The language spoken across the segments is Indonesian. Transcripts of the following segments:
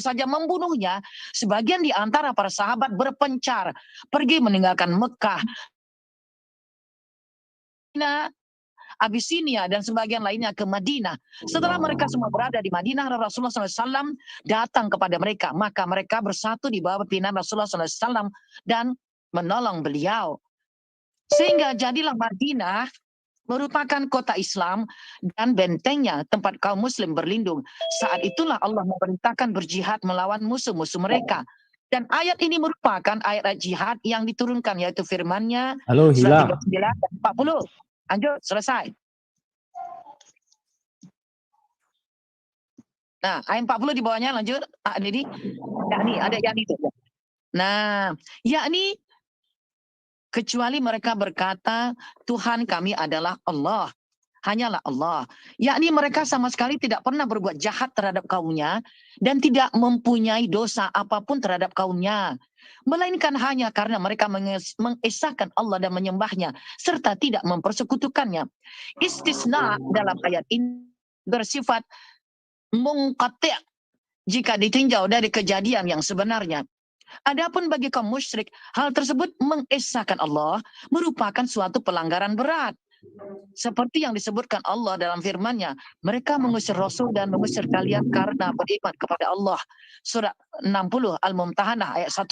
saja membunuhnya, sebagian di antara para sahabat berpencar, pergi meninggalkan Mekah, Abisinia, dan sebagian lainnya ke Madinah. Setelah mereka semua berada di Madinah, Rasulullah SAW datang kepada mereka. Maka mereka bersatu di bawah pimpinan Rasulullah SAW dan menolong beliau. Sehingga jadilah Madinah merupakan kota Islam dan bentengnya tempat kaum muslim berlindung. Saat itulah Allah memerintahkan berjihad melawan musuh-musuh mereka. Dan ayat ini merupakan ayat jihad yang diturunkan, yaitu firman-Nya surat 39 dan 40. Lanjut, selesai. Nah, ayat 40 di bawahnya, lanjut. Ini yakni, ada yakni itu. Nah, yakni kecuali mereka berkata, Tuhan kami adalah Allah. Hanyalah Allah. Yakni mereka sama sekali tidak pernah berbuat jahat terhadap kaumnya dan tidak mempunyai dosa apapun terhadap kaumnya. Melainkan hanya karena mereka mengesahkan Allah dan menyembahnya serta tidak mempersekutukannya. Istisna dalam ayat ini bersifat munqati' jika ditinjau dari kejadian yang sebenarnya. Adapun bagi kaum musyrik, hal tersebut mengesahkan Allah merupakan suatu pelanggaran berat. Seperti yang disebutkan Allah dalam firman-Nya, mereka mengusir Rasul dan mengusir kalian karena beriman kepada Allah. Surat 60 Al-Mumtahanah ayat 1.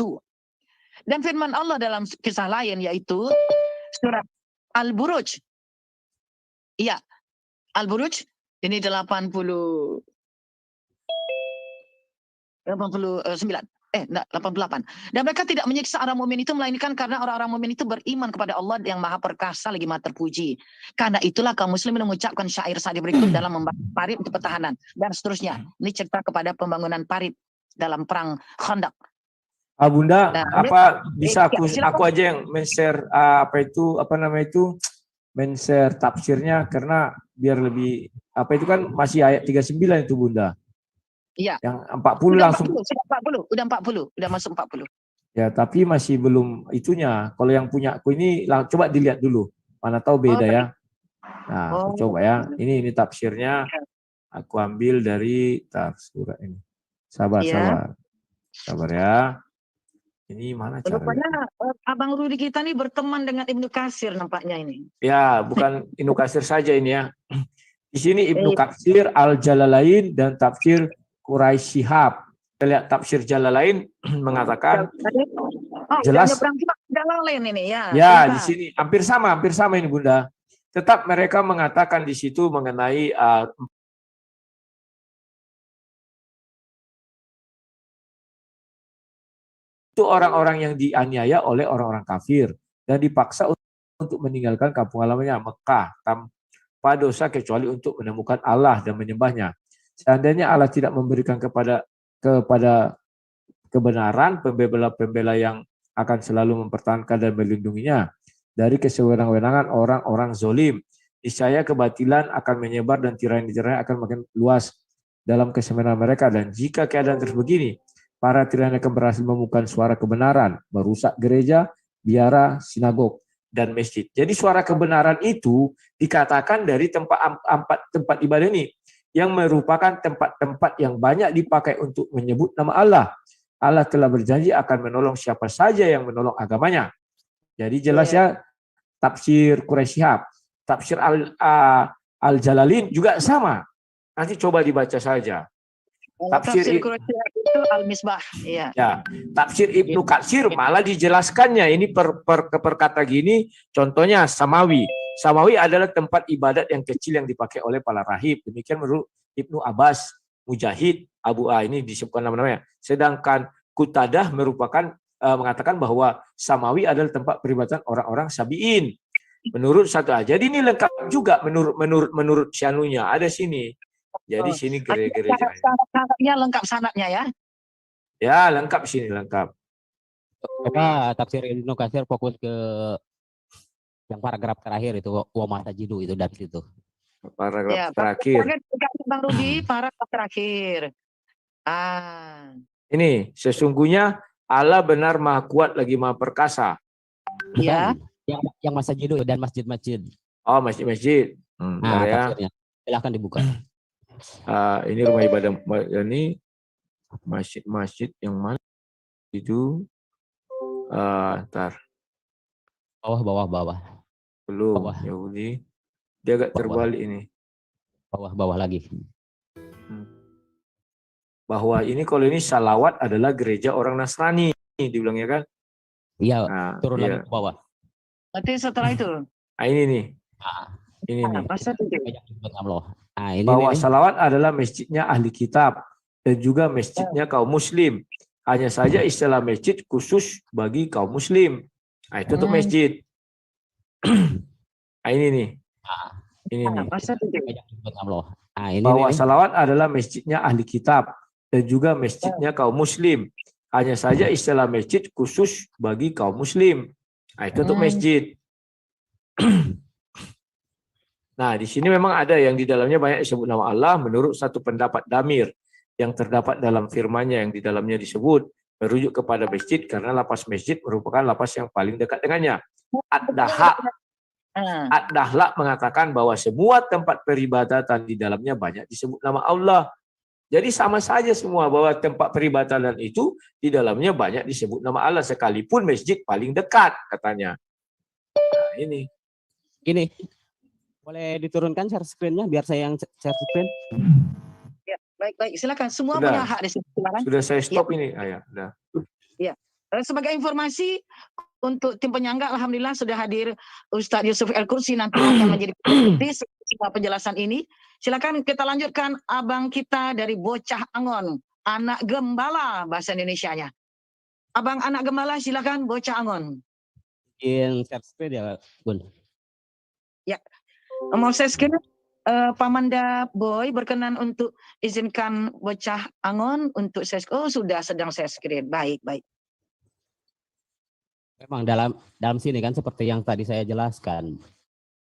Dan firman Allah dalam kisah lain yaitu surat Al-Buruj. Iya, Al-Buruj ini 89. 88. Dan mereka tidak menyiksa orang mukmin itu melainkan karena orang-orang mukmin itu beriman kepada Allah yang Maha Perkasa lagi Maha Terpuji. Karena itulah kaum muslimin mengucapkan syair-syair berikut dalam membangun parit untuk pertahanan dan seterusnya. Ini cerita kepada pembangunan parit dalam perang Khandaq. Bunda, apa bisa aku aja yang men-share men-share tafsirnya, karena biar lebih itu kan masih ayat 39 itu Bunda. Iya. Yang 40 udah langsung. 40, udah 40, udah masuk 40. Ya, tapi masih belum itunya. Kalau yang punya aku ini coba dilihat dulu. Mana tahu beda ya. Nah, aku coba ya. Ini tafsirnya aku ambil dari tafsir ini. Sabar ya. Ini mana cara? Rupanya Abang Rudi kita nih berteman dengan Ibnu Katsir nampaknya ini. Ya, bukan Ibnu Katsir saja ini ya. Di sini Ibnu Katsir, Al-Jalalain, dan tafsir Quraisy Shihab. Kita lihat tafsir Jalalain mengatakan jelas Jalalain ini ya. Ya, di sini hampir sama ini Bunda. Tetap mereka mengatakan di situ mengenai itu orang-orang yang dianiaya oleh orang-orang kafir dan dipaksa untuk meninggalkan kampung halamannya Mekah tanpa dosa kecuali untuk menemukan Allah dan menyembahnya. Seandainya Allah tidak memberikan kepada kebenaran, pembela-pembela yang akan selalu mempertahankan dan melindunginya dari kesewenang-wenangan orang-orang zolim. Niscaya kebatilan akan menyebar dan tirani-tirani akan makin luas dalam kesemenan mereka. Dan jika keadaan terus begini, para tirani akan berhasil membuka suara kebenaran, merusak gereja, biara, sinagog, dan masjid. Jadi suara kebenaran itu dikatakan dari tempat ibadah ini, yang merupakan tempat-tempat yang banyak dipakai untuk menyebut nama Allah. Allah telah berjanji akan menolong siapa saja yang menolong agamanya. Jadi jelas ya, tafsir Quraisy Shihab, tafsir Al-Jalalain juga sama. Nanti coba dibaca saja. Tafsir Quraisy Shihab itu Al-Misbah. Ya, tafsir Ibnu Katsir malah dijelaskannya. Ini per kata gini, contohnya Samawi. Samawi adalah tempat ibadat yang kecil yang dipakai oleh para rahib. Demikian menurut Ibnu Abbas, Mujahid, Abu A, ini disebutkan nama-namanya. Sedangkan Qutadah merupakan mengatakan bahwa Samawi adalah tempat peribadatan orang-orang Sabi'in. Menurut satu aja. Jadi ini lengkap juga menurut Syanunya. Ada sini. Jadi sini gereja. Sanadnya lengkap sanadnya ya. Ya, lengkap sini, lengkap. Coba tafsir Ibnu Katsir fokus ke yang paragraf terakhir itu, wa masajidu itu dari situ. Paragraf terakhir. Bang Rudi, paragraf terakhir. Ini sesungguhnya Allah benar Maha Kuat lagi Maha Perkasa. Ya. Yang masajidu dan masjid-masjid. Oh, masjid-masjid. Tafsirnya. Silahkan dibuka. Ini rumah ibadah ini Masjid-masjid yang mana itu? Ntar Bawah. belum. Bawah. Yahudi. Dia agak Bawah. terbalik ini. Bawah lagi. Bahwa ini kalau ini salawat adalah gereja orang Nasrani, dibilangnya kan? Iya, Nah, turun iya. lagi ke bawah. Berarti setelah itu. Nah, ini nih. Nah, Ini nih. Masa itu. banyak disebut Allah. Nah, ini Bahwa nih. salawat adalah masjidnya ahli kitab dan juga masjidnya kaum muslim. Hanya saja istilah masjid khusus bagi kaum muslim. Nah, itu untuk masjid. Nah, ini nih. Ini nih. Masa itu. banyak disebut Allah. Nah, ini Bahwa nih. salawat adalah masjidnya ahli kitab dan juga masjidnya kaum muslim. Hanya saja istilah masjid khusus bagi kaum muslim. Nah, itu untuk masjid. Nah, di sini memang ada yang di dalamnya banyak disebut nama Allah menurut satu pendapat damir yang terdapat dalam firman-Nya yang di dalamnya disebut merujuk kepada masjid karena lapas masjid merupakan lapas yang paling dekat dengannya. Ad-Dahla mengatakan bahwa semua tempat peribadatan di dalamnya banyak disebut nama Allah. Jadi sama saja semua bahwa tempat peribadatan itu di dalamnya banyak disebut nama Allah sekalipun masjid paling dekat katanya. Nah, ini. Ini boleh diturunkan share screen-nya biar saya yang share screen. Ya, baik. Silakan. Semua Sudah. punya hak di situ. Silakan. Sudah saya stop ini. Ya, udah. Sebagai informasi untuk tim penyangga, alhamdulillah sudah hadir Ustadz Yusuf El Kursi, nanti akan menjadi penjelasan ini. Silakan kita lanjutkan abang kita dari Bocah Angon, anak gembala bahasa Indonesianya. Abang anak gembala, silakan Bocah Angon. Bikin share screen ya, Bun. Mau saya screen, Pamanda Boy berkenan untuk izinkan Bocah Angon untuk saya. Oh, sudah sedang saya screen. Baik. Memang dalam sini kan seperti yang tadi saya jelaskan.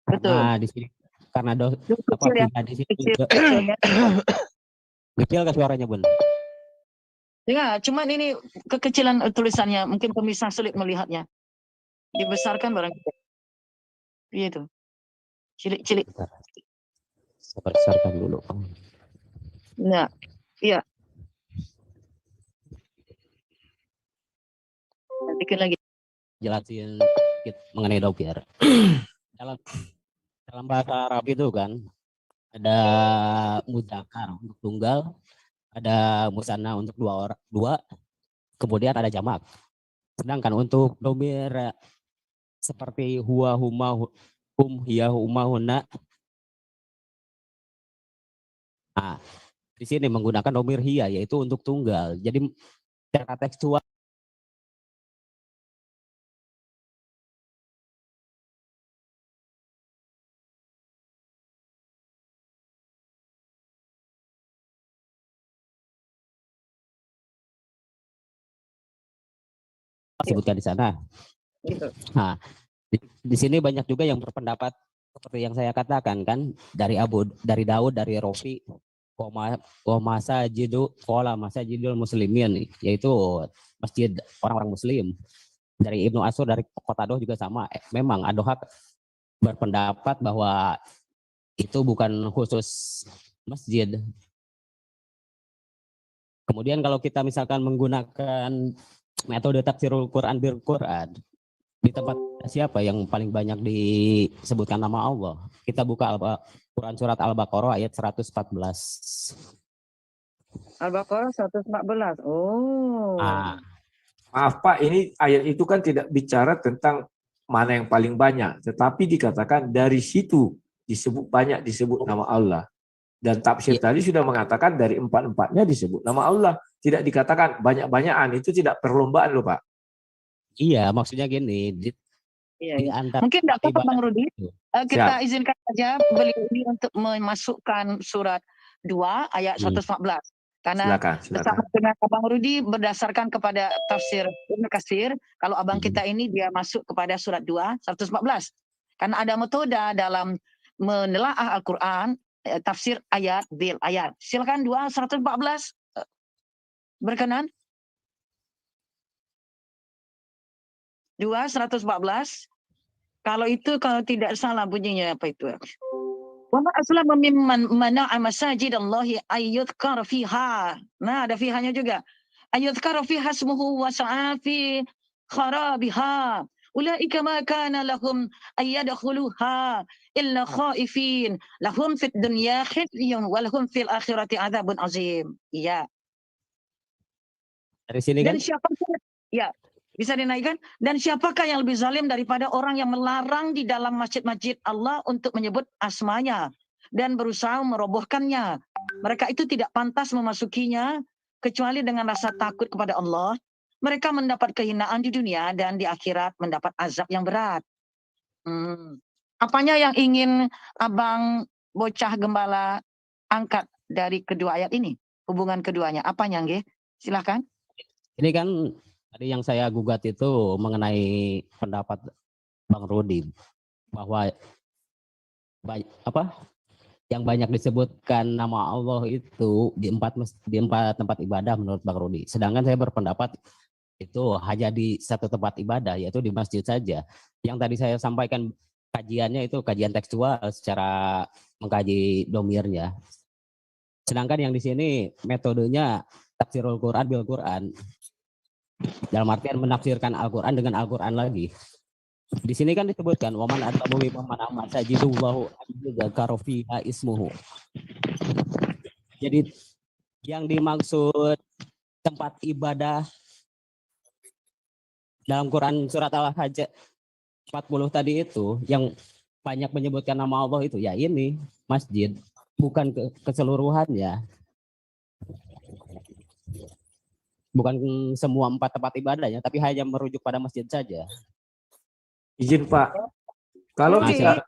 Betul. Karena di sini karena Kecil ya. di sini Kecilnya. kecil ke suaranya, Bun. Ya, cuman ini kekecilan tulisannya, mungkin pemirsa sulit melihatnya. Dibesarkan barang. Iya itu. Cilik. Saya besarkan dulu. Nah, iya. Dikit lagi. Jelasin mengenai dopir. dalam bahasa Arab itu kan ada mudzakkar untuk tunggal, ada musanna untuk dua, kemudian ada jamak. Sedangkan untuk domir seperti huwa, huma, hum, hiya, huma, hunna. Nah, di sini menggunakan domir hiya yaitu untuk tunggal. Jadi secara tekstual sebutkan di sana. Gitu. Nah, di sini banyak juga yang berpendapat seperti yang saya katakan kan dari Daud, dari Rofi, masajidul muslimin, yaitu masjid orang-orang muslim. Dari Ibnu Asur, dari Qatadah juga sama. Memang Adohak berpendapat bahwa itu bukan khusus masjid. Kemudian kalau kita misalkan menggunakan metode tafsirul Quran bil Quran, di tempat siapa yang paling banyak disebutkan nama Allah? Kita buka Quran surat Al-Baqarah ayat 114. Al-Baqarah 114. Oh. Maaf Pak, ini ayat itu kan tidak bicara tentang mana yang paling banyak, tetapi dikatakan dari situ disebut nama Allah. Dan tafsir tadi sudah mengatakan dari empat-empatnya disebut nama Allah. Tidak dikatakan banyak-banyakan, itu tidak perlombaan loh Pak. Iya, maksudnya gini. Mungkin tidak apa-apa Bang Rudi. Kita izinkan saja beliau ini untuk memasukkan surat 2 ayat 114. Karena bersama dengan Abang Rudi berdasarkan kepada tafsir Ibnu Katsir, kalau abang kita ini dia masuk kepada surat 2 114. Karena ada metode dalam menelaah Al-Qur'an, tafsir ayat bil ayat. Silakan 2 114. Berkenan? 2 114. Kalau tidak salah bunyinya apa itu? Wa ma aslama mimman mana'a masajidallahi ayyudhkara fiha. Nah, ada fihanya juga. Ayyudhkara fiha ismuhu wa sa'a fi kharabiha. Ulaika ma kana lahum ayyadkhuluha illa khaifin. Lahum fid dunya khizyun wa lahum fil akhirati adzabun azim. Iya. Dari sini kan Dan siapakah, ya, bisa dinaikkan? Dan siapakah yang lebih zalim daripada orang yang melarang di dalam masjid-masjid Allah untuk menyebut asmanya dan berusaha merobohkannya? Mereka itu tidak pantas memasukinya kecuali dengan rasa takut kepada Allah. Mereka mendapat kehinaan di dunia dan di akhirat mendapat azab yang berat. Apanya yang ingin Abang Bocah Gembala angkat dari kedua ayat ini? Hubungan keduanya. Apanya, nggih? Silahkan. ini kan tadi yang saya gugat itu mengenai pendapat Bang Rudi bahwa yang banyak disebutkan nama Allah itu di empat tempat ibadah menurut Bang Rudi. Sedangkan saya berpendapat itu hanya di satu tempat ibadah, yaitu di masjid saja. Yang tadi saya sampaikan kajiannya itu kajian tekstual secara mengkaji domirnya. Sedangkan yang di sini metodenya tafsirul Quran bil Quran. Dalam artian menafsirkan Al-Quran dengan Al-Quran lagi. Di sini kan disebutkan waman atamu mimman masajidullahu dzakara fiha ismuhu. Jadi yang dimaksud tempat ibadah dalam Quran surat Al-Hajj 40 tadi itu yang banyak menyebutkan nama Allah itu ya ini masjid, bukan keseluruhannya. Bukan semua 4 tempat ibadahnya, tapi hanya merujuk pada masjid saja. Izin Pak, kalau Oke. kita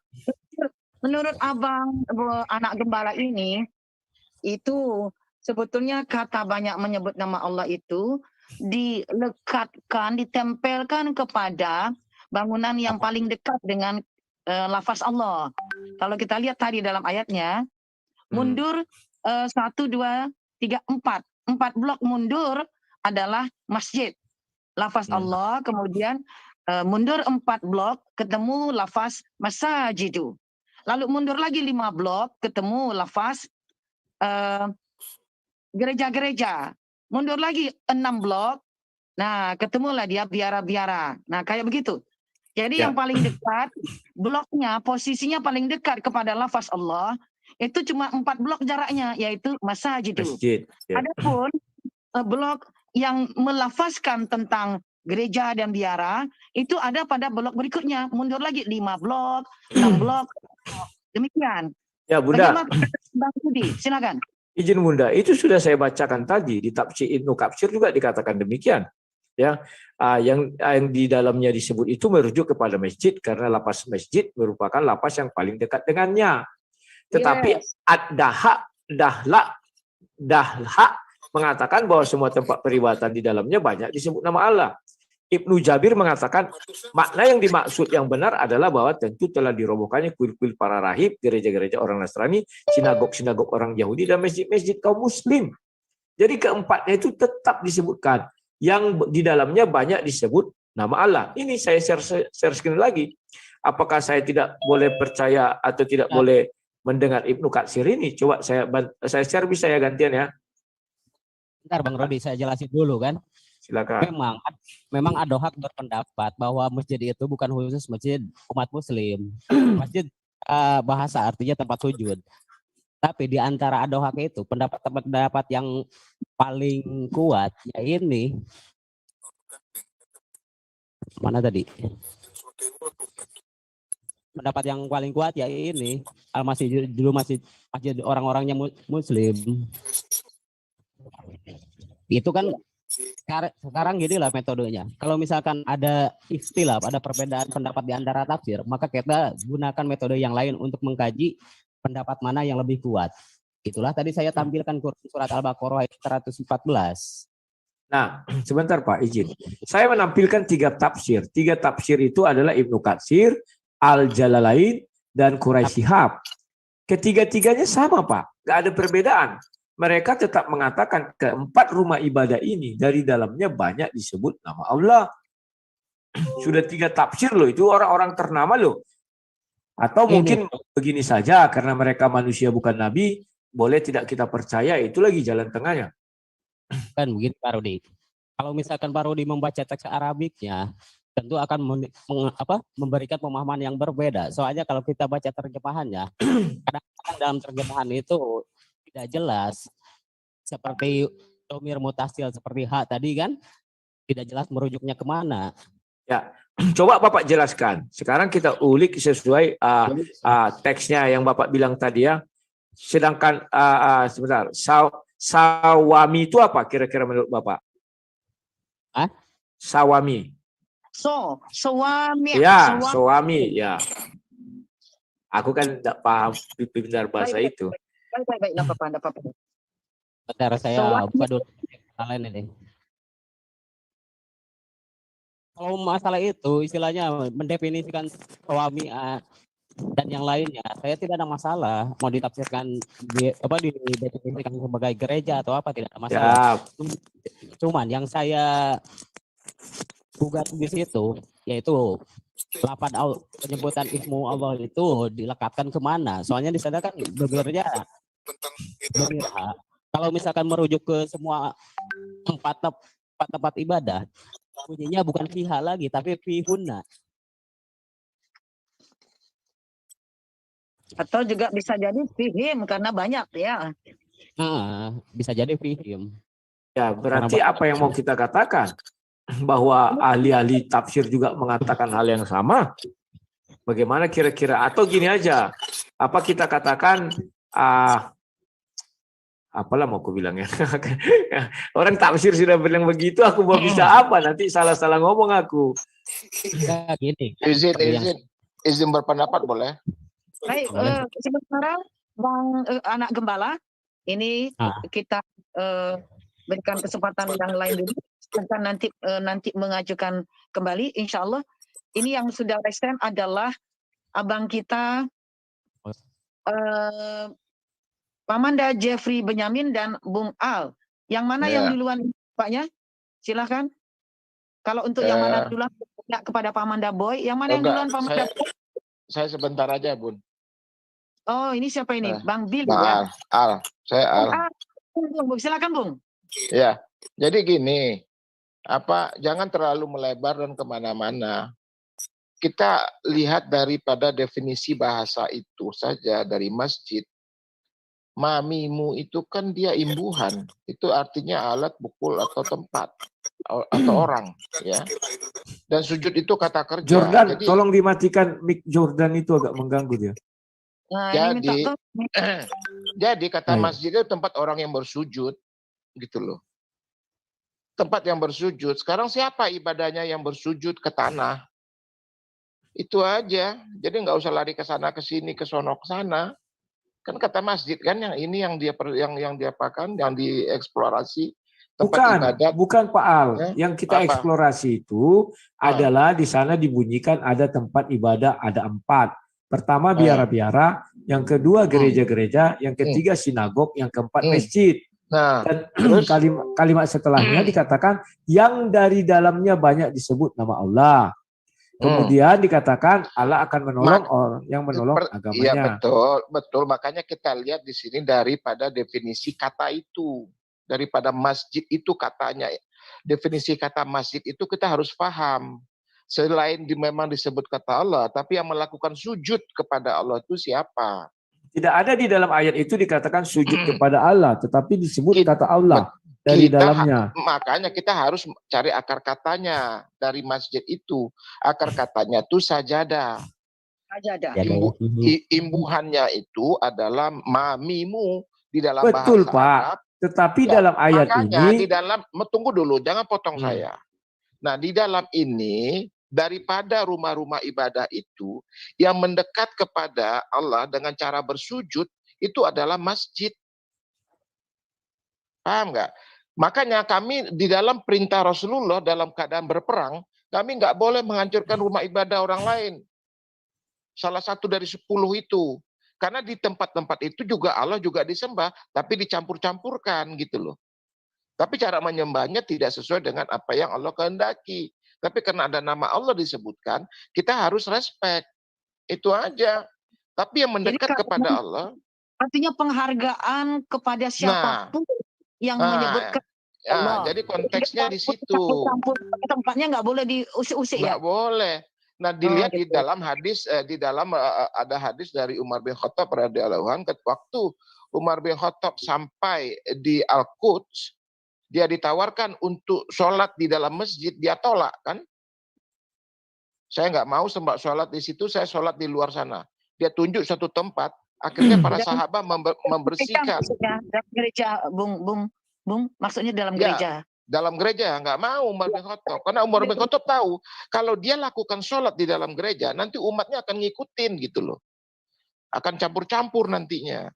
Menurut Abang anak gembala ini, itu sebetulnya kata banyak menyebut nama Allah itu dilekatkan, ditempelkan kepada bangunan yang paling dekat dengan lafaz Allah. Kalau kita lihat tadi dalam ayatnya, mundur 1, 2, 3, 4. 4 blok mundur adalah masjid. Lafaz Allah, kemudian mundur 4 blok ketemu lafaz masajidu. Lalu mundur lagi 5 blok ketemu lafaz gereja-gereja. Mundur lagi 6 blok, nah ketemulah dia biara-biara. Nah kayak begitu. Jadi yang paling dekat, bloknya, posisinya paling dekat kepada lafaz Allah, itu cuma 4 blok jaraknya, yaitu masajidu. masjid, ya. Adapun blok yang melafazkan tentang gereja dan biara, itu ada pada blok berikutnya. Mundur lagi 5 blok, 6 blok. Demikian. Ya Bunda, Bagaimana Bang Budi? Silakan. izin Bunda, itu sudah saya bacakan tadi di tafsir Ibnu Katsir juga dikatakan demikian. Ya, yang di dalamnya disebut itu merujuk kepada masjid karena lapas masjid merupakan lapas yang paling dekat dengannya. Tetapi Dahla mengatakan bahwa semua tempat peribadatan di dalamnya banyak disebut nama Allah. Ibnu Jabir mengatakan makna yang dimaksud yang benar adalah bahwa tentu telah dirobohkannya kuil-kuil para rahib, gereja-gereja orang Nasrani, sinagog-sinagog orang Yahudi, dan masjid-masjid kaum Muslim. Jadi keempatnya itu tetap disebutkan. Yang di dalamnya banyak disebut nama Allah. Ini saya share screen lagi. Apakah saya tidak boleh percaya atau tidak boleh mendengar Ibnu Katsir ini? Coba saya share, bisa ya gantian ya? Bentar Bang Rodi, saya jelasin dulu kan. Silakan. Memang Adohak berpendapat bahwa masjid itu bukan khusus masjid umat Muslim. Masjid bahasa artinya tempat sujud. Tapi di antara Adohak itu pendapat yang paling kuat ya ini. Mana tadi? Pendapat yang paling kuat ya ini. Masjid orang-orangnya Muslim. Itu kan sekarang gini lah metodenya. Kalau misalkan ada istilah, ada perbedaan pendapat di antara tafsir, maka kita gunakan metode yang lain untuk mengkaji pendapat mana yang lebih kuat. Itulah tadi saya tampilkan surat Al-Baqarah ayat 114. Nah, sebentar Pak, izin. Saya menampilkan 3 tafsir. 3 tafsir itu adalah Ibnu Katsir, Al-Jalalain, dan Quraisy Shihab. Ketiga-tiganya sama Pak, nggak ada perbedaan. Mereka tetap mengatakan keempat rumah ibadah ini dari dalamnya banyak disebut nama Allah. Sudah 3 tafsir loh, itu orang-orang ternama loh. Atau Ini mungkin begini saja, karena mereka manusia bukan nabi, boleh tidak kita percaya, itu lagi jalan tengahnya. kan begitu Pak Rudi. Kalau misalkan Pak Rudi membaca teks Arabiknya, tentu akan memberikan pemahaman yang berbeda. Soalnya kalau kita baca terjemahannya, kadang-kadang dalam terjemahan itu tidak jelas. Seperti domir mutasil, seperti hak tadi kan, tidak jelas merujuknya kemana. Ya, coba Bapak jelaskan. Sekarang kita ulik sesuai teksnya yang Bapak bilang tadi ya. Sedangkan sebentar, sawami itu apa kira-kira menurut Bapak? Hah? Sawami. Suami. Ya, suami ya. Aku kan tidak paham benar bahasa Baik, itu. Baik, enggak apa-apa. Bentar saya Suami. buka dulu lain ini. Kalau masalah itu istilahnya mendefinisikan suami dan yang lainnya, saya tidak ada masalah mau ditafsirkan didefinisikan sebagai gereja atau apa, tidak ada masalah. Ya, Cuman yang saya gugat di situ yaitu lapan penyebutan ismu Allah itu dilekatkan kemana? Soalnya di sana kan bekerja kalau misalkan merujuk ke semua empat tempat ibadah, bunyinya bukan fiha lagi tapi fihunna. Atau juga bisa jadi fihim karena banyak ya. Bisa jadi fihim. ya berarti apa yang mau kita katakan? Bahwa ahli-ahli tafsir juga mengatakan hal yang sama? Bagaimana kira-kira? Atau gini aja, apa kita katakan, apalah mau aku bilang ya. Orang tafsir sudah bilang begitu, aku mau bisa apa? Nanti salah-salah ngomong aku. Ya, gini. Izin berpendapat boleh? Baik, sementara Bang anak gembala, ini kita berikan kesempatan yang lain dulu. Kita nanti mengajukan kembali, insya Allah. Ini yang sudah resen adalah abang kita Pamanda Jeffrey Benyamin dan Bung Al. Yang mana yang duluan Paknya? Silahkan. Kalau untuk yang mana duluan kepada Pamanda Boy, yang mana yang duluan Pamanda Boy? Saya sebentar aja, Bun. Oh, ini siapa ini? Bang Bill ya? Al. Saya Al. Bung, silakan, Bung. Ya, jadi gini, jangan terlalu melebar dan kemana-mana. Kita lihat daripada definisi bahasa itu saja dari masjid. Mamimu itu kan dia imbuhan, itu artinya alat, pukul atau tempat atau orang, ya. Dan sujud itu kata kerja. Jordan, tolong dimatikan mic Jordan, itu agak mengganggu dia. Nah, jadi kata masjid itu tempat orang yang bersujud, gitu loh. Tempat yang bersujud. Sekarang siapa ibadahnya yang bersujud ke tanah? Itu aja. Jadi nggak usah lari ke sana ke sini, ke sono ke sana. Kan kata masjid kan yang ini yang diapakan, yang dieksplorasi tempat ibadat. Bukan Pak Al. Ya? Yang kita eksplorasi itu adalah di sana dibunyikan ada tempat ibadah, ada 4. Pertama biara-biara, yang kedua gereja-gereja, yang ketiga sinagog, yang keempat masjid. Nah, dan terus kalimat setelahnya dikatakan yang dari dalamnya banyak disebut nama Allah. Kemudian dikatakan Allah akan menolong orang yang menolong agamanya. Iya, betul. Makanya kita lihat di sini daripada definisi kata itu, daripada masjid itu katanya. Definisi kata masjid itu kita harus paham. Selain memang disebut kata Allah, tapi yang melakukan sujud kepada Allah itu siapa? Tidak ada di dalam ayat itu dikatakan sujud kepada Allah, tetapi disebut kata Allah dari dalamnya. Makanya kita harus cari akar katanya dari masjid itu. Akar katanya itu sajadah. Imbuhannya itu adalah mamimu di dalam Betul, bahasa Pak. Arab. Tetapi dalam ayat ini, di dalam, tunggu dulu, jangan potong saya. Nah, di dalam ini, daripada rumah-rumah ibadah itu, yang mendekat kepada Allah dengan cara bersujud, itu adalah masjid. Paham nggak? Makanya kami di dalam perintah Rasulullah dalam keadaan berperang, kami nggak boleh menghancurkan rumah ibadah orang lain. Salah satu dari 10 itu. Karena di tempat-tempat itu juga Allah juga disembah, tapi dicampur-campurkan gitu loh. Tapi cara menyembahnya tidak sesuai dengan apa yang Allah kehendaki. Tapi karena ada nama Allah disebutkan, kita harus respect. Itu aja. Tapi yang mendekat kalau kepada Allah, artinya penghargaan kepada nah, siapapun yang menyebutkan Allah. jadi konteksnya di situ. Campur tempatnya nggak boleh diusik-usik ya. Nggak boleh. Nah, dilihat di gitu. dalam hadis, ada hadis dari Umar bin Khattab radhiyallahu anhu, waktu Umar bin Khattab sampai di Al-Quds, dia ditawarkan untuk sholat di dalam masjid, dia tolak kan? Saya nggak mau sholat di situ, saya sholat di luar sana. Dia tunjuk satu tempat, akhirnya para sahabat membersihkan. Dalam gereja, Bung, maksudnya dalam Ya, gereja. dalam gereja nggak mau Umar bin Khattab, karena Umar bin Khattab tahu kalau dia lakukan sholat di dalam gereja, nanti umatnya akan ngikutin gitu loh, akan campur-campur nantinya.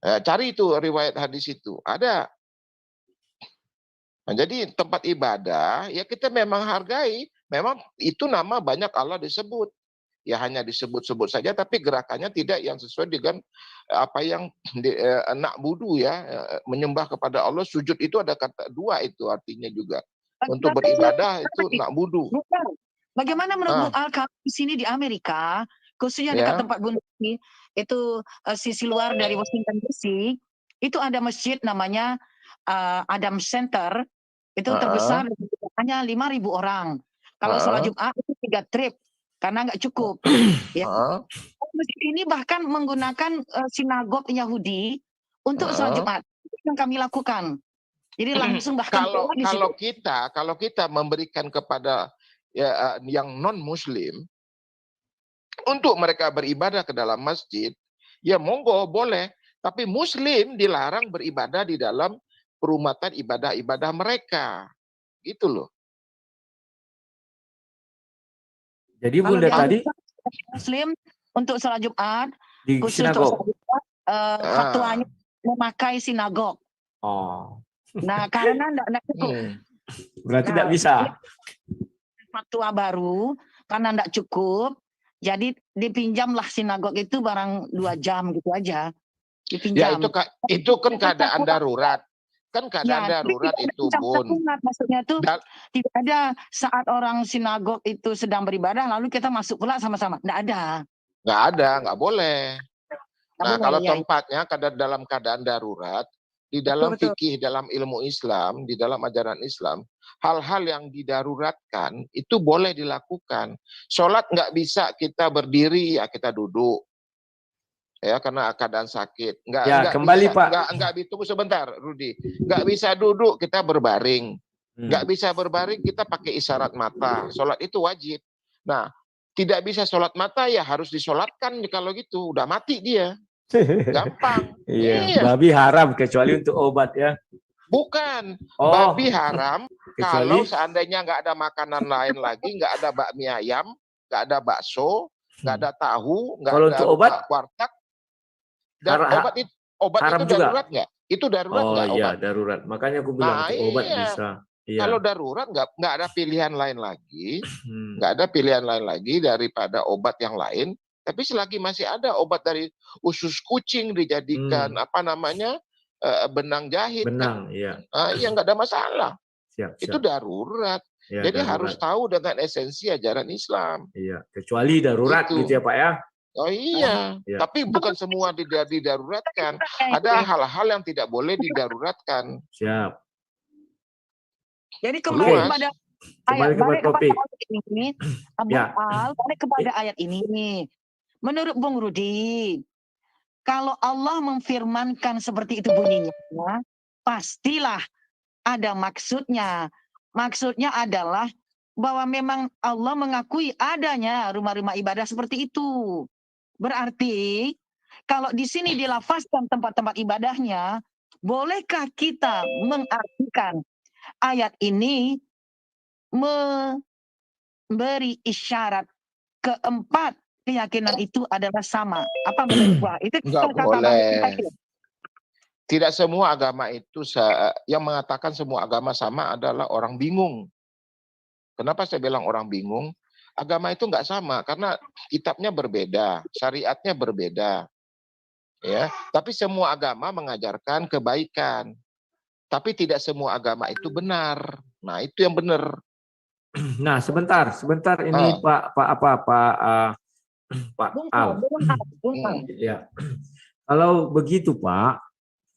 Cari itu riwayat hadis itu ada. Nah, jadi tempat ibadah ya kita memang hargai, memang itu nama banyak Allah disebut. Ya hanya disebut-sebut saja, tapi gerakannya tidak yang sesuai dengan apa yang nak budu ya, menyembah kepada Allah. Sujud itu ada kata dua itu artinya juga. Untuk beribadah itu nak budu. Bagaimana menurut Bung Al kalau di sini di Amerika, khususnya dekat tempat Bung itu sisi luar dari Washington DC, itu ada masjid namanya Adam Center, itu terbesar hanya 5.000 orang. Kalau sholat Jumat itu 3 trip. Karena nggak cukup. Ya. Masjid ini bahkan menggunakan sinagog Yahudi untuk sholat Jumat. Itu yang kami lakukan. Jadi langsung bahkan kalau kita memberikan kepada yang non Muslim untuk mereka beribadah ke dalam masjid, ya monggo boleh. Tapi Muslim dilarang beribadah di dalam perumatan ibadah-ibadah mereka, gitu loh. Jadi Bunda tadi Muslim untuk sholat Jumat di khusus sinagog. untuk sholat Jumat, fatwanya memakai sinagog. Oh. Nah karena enggak cukup. Berarti tidak bisa. Fatwa baru karena enggak cukup, jadi dipinjamlah sinagog itu barang 2 jam gitu aja. Dipinjam. Ya itu kan keadaan darurat. Kan keadaan darurat itu, Bun. Maksudnya itu tidak ada saat orang sinagog itu sedang beribadah lalu kita masuk pula sama-sama. Tidak ada. Nggak ada, nggak boleh. Nah, kalau tempatnya dalam keadaan darurat, di dalam fikih, dalam ilmu Islam, di dalam ajaran Islam, hal-hal yang didaruratkan itu boleh dilakukan. Sholat nggak bisa kita berdiri, ya kita duduk. Ya karena keadaan sakit, nggak kembali bisa, Pak, nggak tunggu sebentar, Rudi, nggak bisa duduk kita berbaring, nggak bisa berbaring kita pakai isyarat mata, sholat itu wajib. Nah tidak bisa sholat mata ya harus disolatkan kalau gitu, udah mati dia, gampang. Iya. Babi haram kecuali untuk obat ya. Bukan, babi haram kalau seandainya nggak ada makanan lain lagi, nggak ada bakmi ayam, nggak ada bakso, nggak ada tahu, nggak ada warteg. Dan obat itu darurat nggak? Itu darurat nggak? Oh iya darurat. Makanya aku bilang obat bisa. Iya. Kalau darurat nggak ada pilihan lain lagi, nggak ada pilihan lain lagi daripada obat yang lain. Tapi selagi masih ada obat dari usus kucing dijadikan benang jahit, benang, ya nggak ada masalah. Siap. Itu darurat. Ya, jadi darurat. harus tahu dengan esensi ajaran Islam. Iya. Kecuali darurat gitu ya Pak ya. Oh iya, tapi bukan semua didaruratkan. Ada hal-hal yang tidak boleh didaruratkan. Siap. Jadi kembali kepada topik ini, balik kepada ayat ini. Menurut Bung Rudi, kalau Allah memfirmankan seperti itu bunyinya, pastilah ada maksudnya. Maksudnya adalah bahwa memang Allah mengakui adanya rumah-rumah ibadah seperti itu. Berarti kalau di sini dilafazkan tempat-tempat ibadahnya, bolehkah kita mengartikan ayat ini memberi isyarat keempat keyakinan itu adalah sama? Apa menurut itu? Enggak boleh. Tidak semua agama itu yang mengatakan semua agama sama adalah orang bingung. Kenapa saya bilang orang bingung? Agama itu nggak sama karena kitabnya berbeda, syariatnya berbeda, ya. Tapi semua agama mengajarkan kebaikan, tapi tidak semua agama itu benar. Nah itu yang benar. Nah sebentar ini Pak Pak Bungkam, Al. bungkam. Ya. Kalau begitu Pak,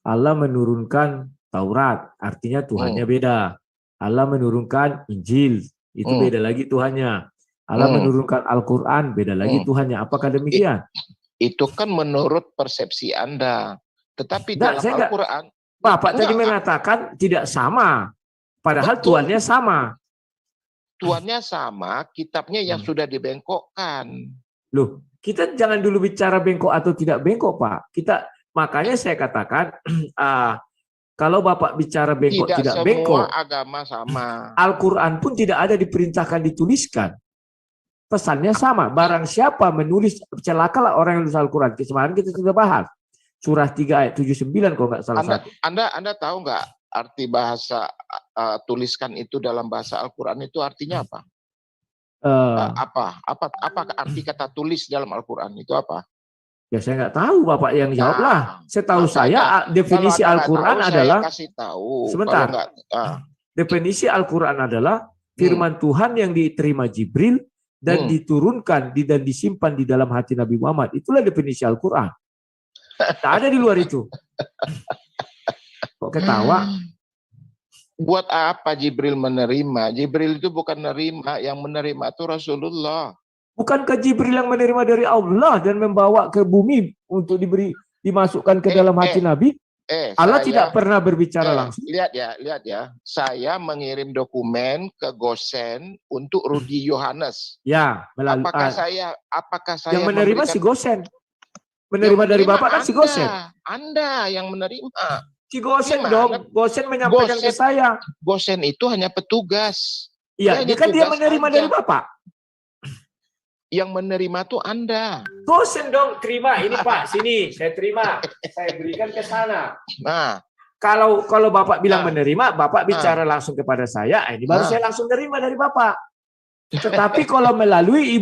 Allah menurunkan Taurat, artinya Tuhannya beda. Allah menurunkan Injil, itu beda lagi Tuhannya. Allah menurunkan Al-Quran, beda lagi Tuhannya. Apakah demikian? Itu kan menurut persepsi Anda. Tetapi Enggak, dalam saya enggak. Al-Quran, Bapak tadi enggak. mengatakan tidak sama. Padahal Betul. Tuhannya sama. Tuannya sama, kitabnya yang sudah dibengkokkan. Loh, kita jangan dulu bicara bengkok atau tidak bengkok, Pak. Makanya saya katakan, kalau Bapak bicara bengkok tidak Tidak semua bengkok, agama sama. Al-Quran pun tidak ada diperintahkan dituliskan. Pesannya sama. Barang siapa menulis, celakalah orang yang menulis Al-Quran. Kemarin kita sudah bahas. Surah 3 ayat 79 kalau nggak salah. Anda tahu nggak arti bahasa tuliskan itu dalam bahasa Al-Quran itu artinya apa? Apa arti kata tulis dalam Al-Quran itu apa? Ya saya nggak tahu, Bapak yang jawablah. Setahu saya definisi Kalau Anda nggak Al-Quran tahu, adalah, saya kasih tahu. sebentar. Kalau nggak, definisi Al-Quran adalah firman Tuhan yang diterima Jibril dan diturunkan dan disimpan di dalam hati Nabi Muhammad. Itulah definisi Al-Quran. Tak ada di luar itu. Kok ketawa? Buat apa Jibril menerima? Jibril itu bukan menerima, yang menerima itu Rasulullah. Bukankah Jibril yang menerima dari Allah dan membawa ke bumi untuk dimasukkan ke dalam hati Nabi? Allah tidak pernah berbicara langsung. Lihat ya. Saya mengirim dokumen ke Gosen untuk Rudi Yohanes. Ya, apakah saya yang menerima si Gosen? Menerima dari Bapak kan si Gosen. Anda yang menerima. Si Gosen dong. Gosen menyampaikan ke saya. Gosen itu hanya petugas. Iya, dia kan dia menerima dari Bapak. Yang menerima tuh Anda. Gosen dong, terima. Ini Pak, sini, saya terima. Saya berikan ke sana. Nah, kalau Bapak bilang menerima, Bapak bicara langsung kepada saya, ini baru saya langsung terima dari Bapak. Tetapi kalau melalui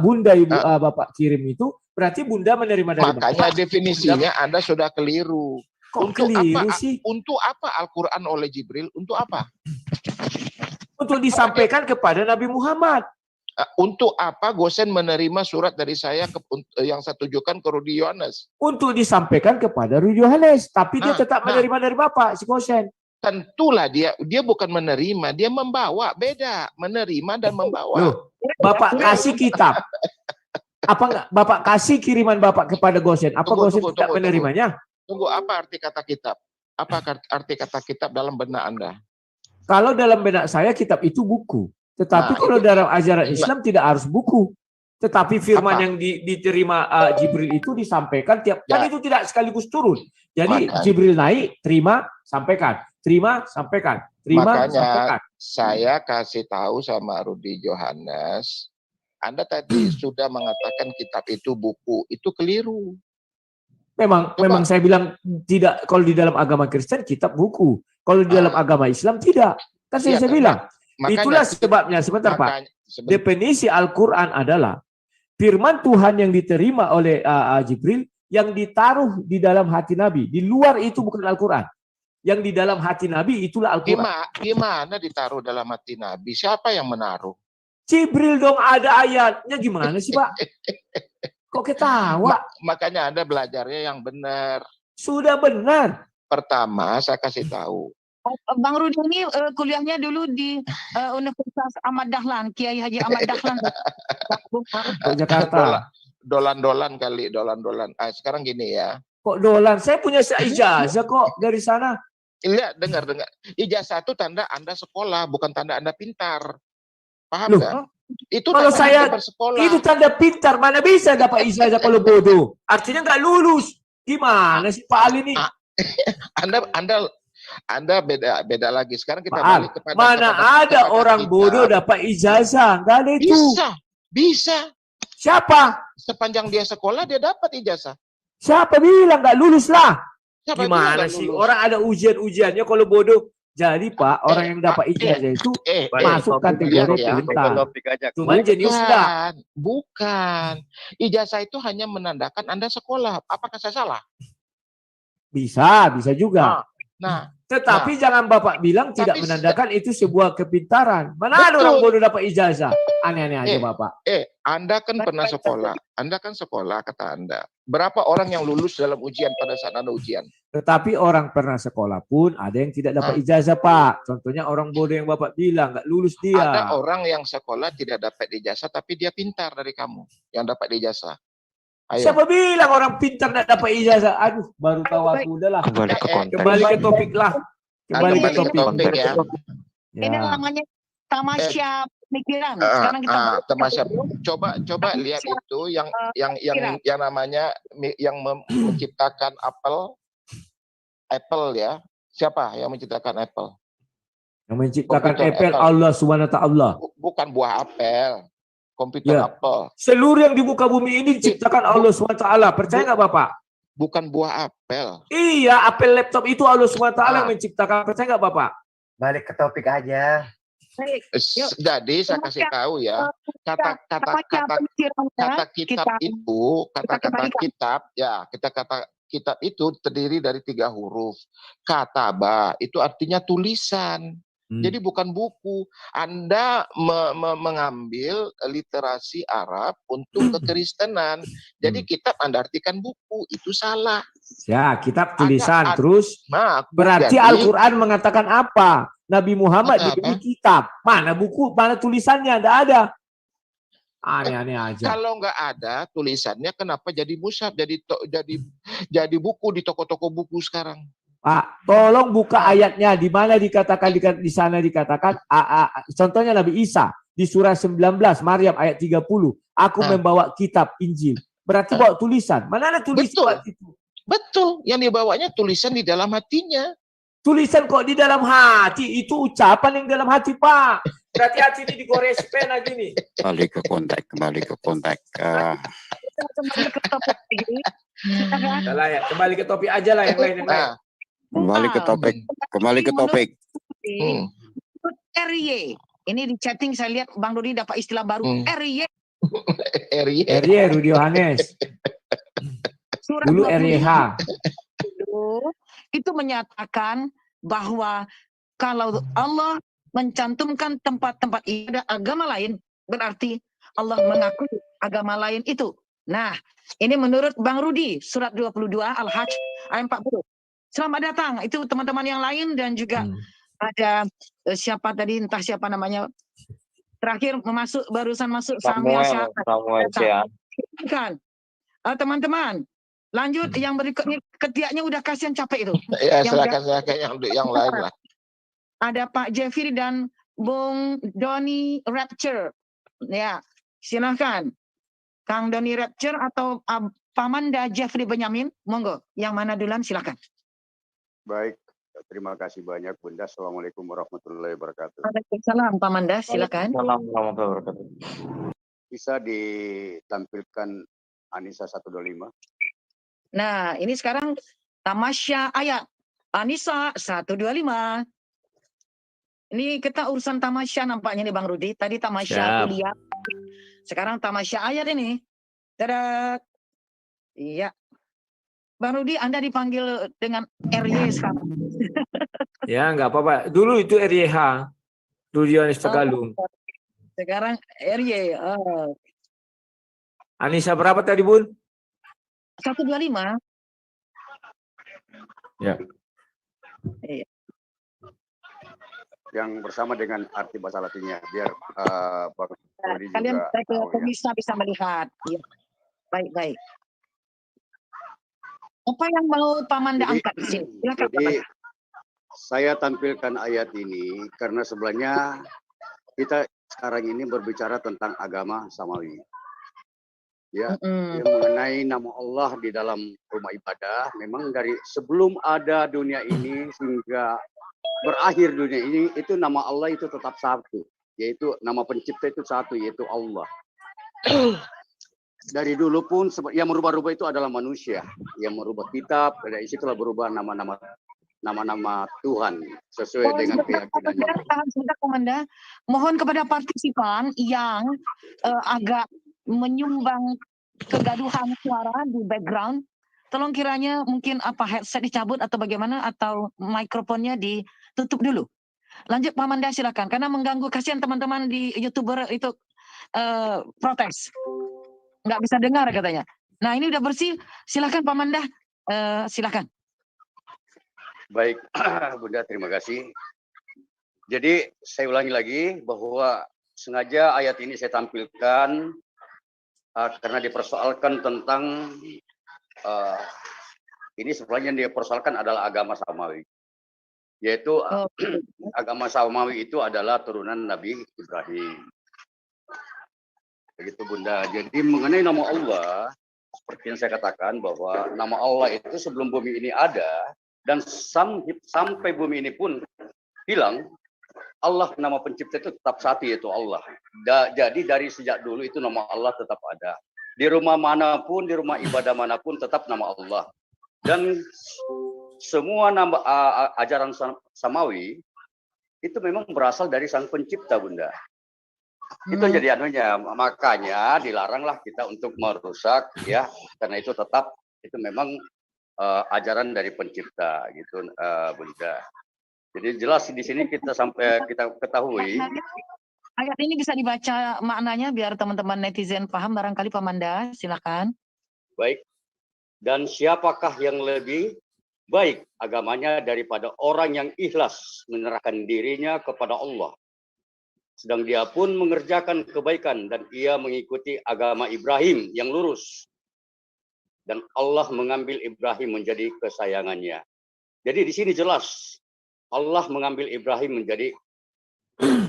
Bunda Bapak kirim itu, berarti Bunda menerima dari Bapak. Makanya definisinya Anda sudah keliru. Kok keliru sih? Untuk apa Al-Quran oleh Jibril? Untuk apa? Untuk disampaikan kepada Nabi Muhammad. Untuk apa Gosen menerima surat dari saya yang saya tujukan ke Rudi Yohanes? Untuk disampaikan kepada Rudi Yohanes, tapi dia tetap menerima dari Bapak, si Gosen. Tentulah dia bukan menerima, dia membawa, beda menerima dan membawa. Loh, Bapak kasih kitab. Apa enggak Bapak kasih kiriman Bapak kepada Gosen? Apa Gosen tidak menerimanya? Tunggu, apa arti kata kitab? Apa arti kata kitab dalam benak Anda? Kalau dalam benak saya kitab itu buku. Tetapi kalau dalam ajaran Islam tidak harus buku. Tetapi firman yang diterima Jibril itu disampaikan kan itu tidak sekaligus turun. Jadi Jibril naik, terima, sampaikan. Terima, sampaikan. Terima, sampaikan. Saya kasih tahu sama Rudi Yohanes, Anda tadi sudah mengatakan kitab itu buku, itu keliru. Memang saya bilang tidak, kalau di dalam agama Kristen kitab buku. Kalau di dalam agama Islam tidak. Kan saya bilang. Itulah sebabnya, sebentar Pak. Definisi Al-Quran adalah firman Tuhan yang diterima oleh Jibril yang ditaruh di dalam hati Nabi. Di luar itu bukan Al-Quran. Yang di dalam hati Nabi itulah Al-Quran. Gimana ditaruh dalam hati Nabi? Siapa yang menaruh? Jibril dong, ada ayatnya. Gimana sih Pak? Kok ketawa? Makanya Anda belajarnya yang benar. Sudah benar. Pertama, saya kasih tahu. Bang Rudi ini kuliahnya dulu di Universitas Ahmad Dahlan, Kiai Haji Ahmad Dahlan. Jakarta. Dolan-dolan kali, dolan-dolan. Sekarang gini ya. Kok dolan? Saya punya ijazah kok dari sana. Lihat, dengar. Ijazah itu tanda Anda sekolah, bukan tanda Anda pintar. Paham nggak? Itu kalau saya bersekolah. Itu tanda pintar, mana bisa dapat ijazah kalau bodoh? Artinya nggak lulus. Gimana sih Pak Ali ini? Anda beda lagi. Sekarang kita balik kepada ada orang bodoh dapat ijazah? Nggak ada itu. Bisa. Siapa? Sepanjang dia sekolah dia dapat ijazah. Siapa bilang nggak lulus lah? Gimana sih? Orang ada ujian-ujiannya kalau bodoh. Jadi Pak, orang yang dapat ijazah itu masuk kategori pintar. Cuma jenius enggak? Bukan. Ijazah itu hanya menandakan Anda sekolah. Apakah saya salah? Bisa juga. Nah, Tetapi jangan Bapak bilang tidak Tapi menandakan itu sebuah kepintaran. Mana ada Betul. orang bodoh dapat ijazah? Aneh-aneh aja Bapak. Anda kan pernah sekolah. Anda kan sekolah, kata Anda. Berapa orang yang lulus dalam ujian pada saat Anda ujian? Tetapi orang pernah sekolah pun ada yang tidak dapat ijazah Pak. Contohnya orang bodoh yang Bapak bilang nggak lulus dia. Ada orang yang sekolah tidak dapat ijazah tapi dia pintar dari kamu yang dapat ijazah. Ayo. Siapa bilang orang pintar tidak dapat ijazah? Aduh, baru tahu aku. Udahlah. Kembali ke konteks. Kembali ke topik lah. Kembali ke topik. ya. Ini namanya tamasya pemikiran. Ah, Sekarang kita tamasya. Coba lihat itu yang namanya yang menciptakan Apple ya. Siapa yang menciptakan Apple? Yang menciptakan Komputer Apple Allah Subhanahu wa taala. Bukan buah apel. Komputer Ya. Apple. Seluruh yang di muka bumi ini diciptakan Allah Subhanahu wa taala. Percaya nggak Bapak? Bukan buah apel. Iya, Apple laptop itu Allah Subhanahu wa taala yang menciptakan. Percaya nggak Bapak? Balik ke topik aja. Yuk. Jadi saya kasih tahu ya, kata-kata kitab itu, kata-kata kitab, ya kata-kata kitab itu terdiri dari 3 huruf. Kataba itu artinya tulisan. Jadi bukan buku. Anda mengambil literasi Arab untuk kekristenan. Jadi kitab Anda artikan buku, itu salah. Ya, kitab tulisan. Terus Nah, berarti jadi- Al-Quran mengatakan apa? Nabi Muhammad Apa? diberi kitab. Mana buku, mana tulisannya? Tidak ada. Aneh-aneh aja. Kalau nggak ada tulisannya, kenapa jadi mushaf, jadi buku di toko-toko buku sekarang? Pak, tolong buka ayatnya. Di mana dikatakan, di sana dikatakan, contohnya Nabi Isa. Di surah 19, Maryam ayat 30. Aku membawa kitab Injil. Berarti bawa tulisan. Mana ada tulisan itu? Betul, yang dibawanya tulisan di dalam hatinya. Tulisan kok di dalam hati? Itu ucapan yang dalam hati, Pak. Berarti hati ini digores pen aja nih. Kembali ke konteks. kembali ke topik ini. Udah ya, kembali ke topik aja lah yang lain. Nah, Kembali ke topik. RY. Ini di chatting saya lihat Bang Dodi dapat istilah baru. RY. RY, Rudi Yohanes. Surat Dulu 20 RYH. itu menyatakan bahwa kalau Allah mencantumkan tempat-tempat ibadah agama lain, berarti Allah mengakui agama lain itu. Nah, ini menurut Bang Rudi, surat 22 Al-Hajj ayat 40. Selamat datang, itu teman-teman yang lain dan juga ada siapa tadi, entah siapa namanya, terakhir barusan masuk Samuel. Kan, teman-teman, lanjut yang berikutnya, ketiaknya udah kasihan capek itu. Ya, Yang silakan yang lain lah. Ada Pak Jeffrey dan Bung Doni Rapture. Ya, silakan. Kang Doni Rapture atau Pamanda Jeffrey Benyamin, monggo. Yang mana duluan, silakan. Baik, terima kasih banyak Bunda. Assalamualaikum warahmatullahi wabarakatuh. Waalaikumsalam, Pamanda, silakan. Bisa ditampilkan Anissa 125. Nah, ini sekarang tamasya ayat. Anissa 125. Ini kita urusan tamasya nampaknya nih Bang Rudi. Tadi tamasya kuliah. Sekarang tamasya ayat ini. Dadah. Iya. Bang Rudi, Anda dipanggil dengan RY sekarang. Ya, enggak apa-apa. Dulu itu RYH. Rudi Yohanes Tegalung. Sekarang RY. Anissa berapa tadi, Bun? 125. Ya. Iya. Yang bersama dengan arti bahasa Latinnya, biar Bang Rudi Kalian juga bisa melihat. Ya. Baik. Apa yang mau Pamanda angkat di sini? Silakan. Jadi saya tampilkan ayat ini karena sebenarnya kita sekarang ini berbicara tentang agama samawi. Ya, yang mengenai nama Allah di dalam rumah ibadah, memang dari sebelum ada dunia ini hingga berakhir dunia ini, itu nama Allah itu tetap satu, yaitu nama pencipta itu satu, yaitu Allah. Dari dulu pun yang merubah-rubah itu adalah manusia, yang merubah kitab, dari situlah berubah nama-nama Tuhan sesuai dengan keyakinannya. Tahan sebentar, Komanda. Mohon kepada partisipan yang agak menyumbang kegaduhan suara di background, tolong kiranya mungkin apa headset dicabut atau bagaimana, atau mikrofonnya ditutup dulu. Lanjut Pak Manda, silakan, karena mengganggu, kasihan teman-teman di YouTuber itu protes. Nggak bisa dengar katanya. Nah, ini udah bersih, silakan Pak Manda, silakan. Baik, Bunda, terima kasih. Jadi saya ulangi lagi bahwa sengaja ayat ini saya tampilkan karena dipersoalkan tentang ini sebenarnya yang dipersoalkan adalah agama samawi, yaitu agama samawi itu adalah turunan Nabi Ibrahim. Begitu Bunda. Jadi mengenai nama Allah, seperti yang saya katakan bahwa nama Allah itu sebelum bumi ini ada dan sampai bumi ini pun hilang, Allah nama pencipta itu tetap satu, yaitu Allah. Jadi dari sejak dulu itu nama Allah tetap ada. Di rumah manapun, di rumah ibadah manapun tetap nama Allah. Dan semua nama ajaran samawi itu memang berasal dari sang pencipta, Bunda. Itu jadi anunya, makanya dilaranglah kita untuk merusak, ya, karena itu tetap itu memang ajaran dari pencipta, gitu, Bunda. Jadi jelas di sini kita ketahui. Ayat ini bisa dibaca maknanya biar teman-teman netizen paham, barangkali Pak Manda, silakan. Baik. Dan siapakah yang lebih baik agamanya daripada orang yang ikhlas menyerahkan dirinya kepada Allah, sedang dia pun mengerjakan kebaikan dan ia mengikuti agama Ibrahim yang lurus. Dan Allah mengambil Ibrahim menjadi kesayangannya. Jadi di sini jelas Allah mengambil Ibrahim menjadi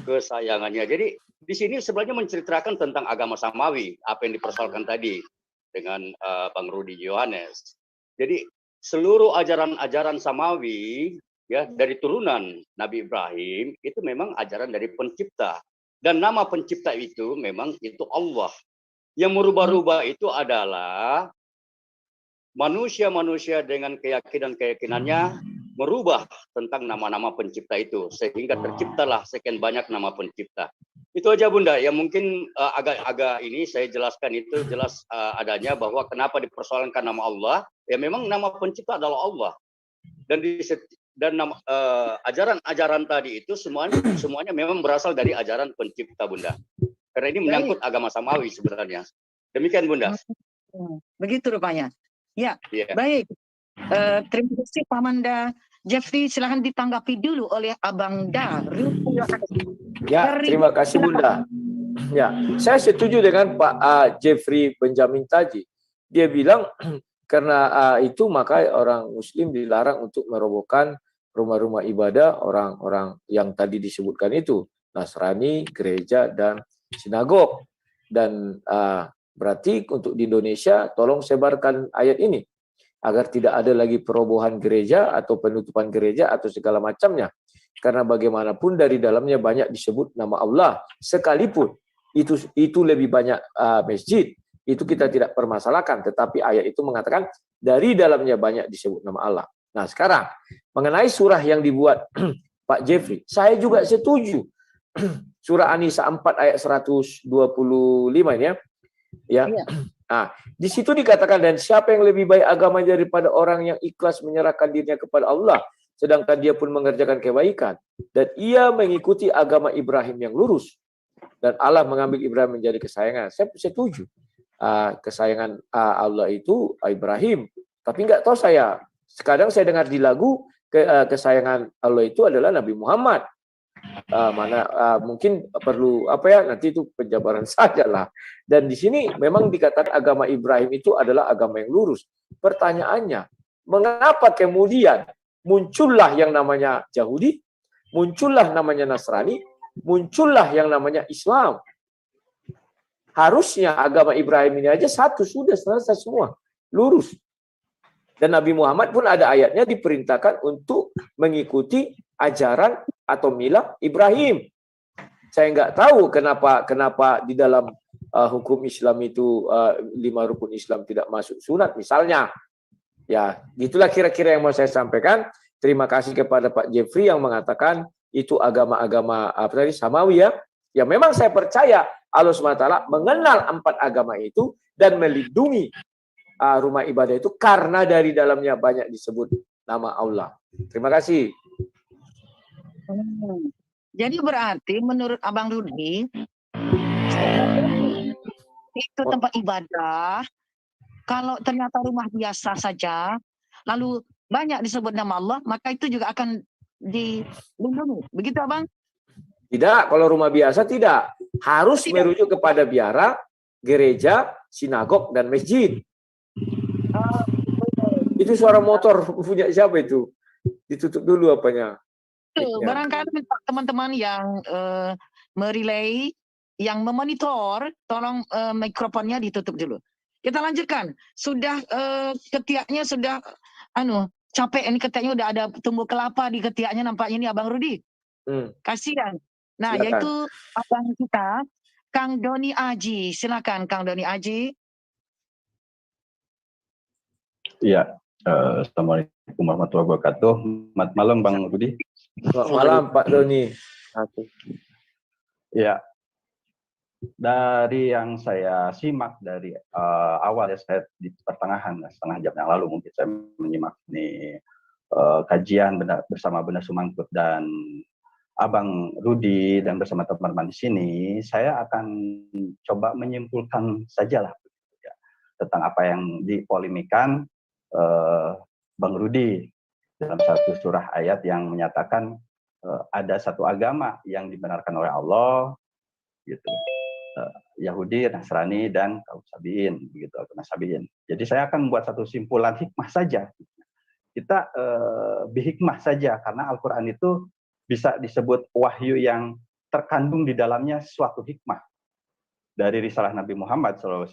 kesayangannya. Jadi di sini sebenarnya menceritakan tentang agama samawi, apa yang dipersoalkan tadi dengan Bang Rudi Yohanes. Jadi seluruh ajaran-ajaran samawi, ya, dari turunan Nabi Ibrahim itu memang ajaran dari pencipta. Dan nama pencipta itu memang itu Allah. Yang merubah-rubah itu adalah manusia-manusia dengan keyakinan-keyakinannya merubah tentang nama-nama pencipta itu, sehingga terciptalah sekian banyak nama pencipta. Itu aja Bunda, ya mungkin agak-agak ini saya jelaskan itu jelas adanya bahwa kenapa dipersoalkan nama Allah, ya memang nama pencipta adalah Allah. Dan ajaran-ajaran tadi itu semuanya memang berasal dari ajaran pencipta Bunda. Karena ini menyangkut agama samawi sebenarnya. Demikian Bunda. Begitu rupanya. Ya, yeah. Baik. Terima kasih Pak Manda. Jeffrey, silahkan ditanggapi dulu oleh Abang Daru. Ya, terima kasih Bunda. Ya, saya setuju dengan Pak Jeffrey Benjamin tadi. Dia bilang karena itu maka orang Muslim dilarang untuk merobohkan rumah-rumah ibadah orang-orang yang tadi disebutkan itu, Nasrani, gereja, dan sinagog. Dan berarti untuk di Indonesia tolong sebarkan ayat ini agar tidak ada lagi perobohan gereja atau penutupan gereja atau segala macamnya. Karena bagaimanapun dari dalamnya banyak disebut nama Allah, sekalipun itu lebih banyak masjid, itu kita tidak permasalahkan, tetapi ayat itu mengatakan dari dalamnya banyak disebut nama Allah. Nah, sekarang mengenai surah yang dibuat Pak Jeffrey, saya juga setuju. Surah An-Nisa 4 ayat 125 ini ya. Ya. Nah, di situ dikatakan, dan siapa yang lebih baik agamanya daripada orang yang ikhlas menyerahkan dirinya kepada Allah, sedangkan dia pun mengerjakan kebaikan, dan ia mengikuti agama Ibrahim yang lurus, dan Allah mengambil Ibrahim menjadi kesayangan. Saya setuju. Kesayangan Allah itu Ibrahim, tapi nggak tahu saya. Kadang saya dengar di lagu kesayangan Allah itu adalah Nabi Muhammad. Mungkin perlu nanti itu penjabaran sajalah. Dan di sini memang dikatakan agama Ibrahim itu adalah agama yang lurus. Pertanyaannya, mengapa kemudian muncullah yang namanya Yahudi, muncullah namanya Nasrani, muncullah yang namanya Islam? Harusnya agama Ibrahim ini aja satu, sudah selesai semua, lurus. Dan Nabi Muhammad pun ada ayatnya diperintahkan untuk mengikuti ajaran atau milah Ibrahim. Saya nggak tahu kenapa di dalam hukum Islam itu 5 rukun Islam tidak masuk sunat misalnya. Ya, gitulah kira-kira yang mau saya sampaikan. Terima kasih kepada Pak Jeffrey yang mengatakan itu agama-agama samawi ya. Ya memang saya percaya Allah SWT mengenal 4 agama itu dan melindungi rumah ibadah itu karena dari dalamnya banyak disebut nama Allah. Terima kasih. Jadi berarti menurut Abang Rudi itu tempat ibadah. Kalau ternyata rumah biasa saja, lalu banyak disebut nama Allah, maka itu juga akan dilindungi. Begitu, Abang? Tidak, kalau rumah biasa tidak. Harus Tidak. merujuk kepada biara, gereja, sinagog, dan masjid. Itu suara motor punya siapa itu? Ditutup dulu apanya? Betul. Mic-nya. Barangkali teman-teman yang merelay, yang memonitor, tolong mikrofonnya ditutup dulu. Kita lanjutkan. Sudah ketiaknya sudah capek ini, ketiaknya udah ada tumbuh kelapa di ketiaknya nampaknya ini Abang Rudi. Kasihan. Nah, Silakan. yaitu abang kita Kang Doni Aji. Silakan Kang Doni Aji. Iya, Assalamualaikum warahmatullahi wabarakatuh. Selamat malam Bang Rudi. Selamat malam Pak Doni. Ya, dari yang saya simak dari awal ya, saya di pertengahan setengah jam yang lalu mungkin saya menyimak nih kajian bersama Benar Sumangkut dan Abang Rudi dan bersama teman-teman di sini, saya akan coba menyimpulkan sajalah ya, tentang apa yang dipolemikan Bang Rudi dalam satu surah ayat yang menyatakan ada satu agama yang dibenarkan oleh Allah, gitu, Yahudi, Nasrani, dan kaum Sabiin, begitu, atau Nasabiin. Jadi saya akan membuat satu simpulan hikmah saja. Kita berhikmah saja karena Al-Quran itu bisa disebut wahyu yang terkandung di dalamnya suatu hikmah dari risalah Nabi Muhammad SAW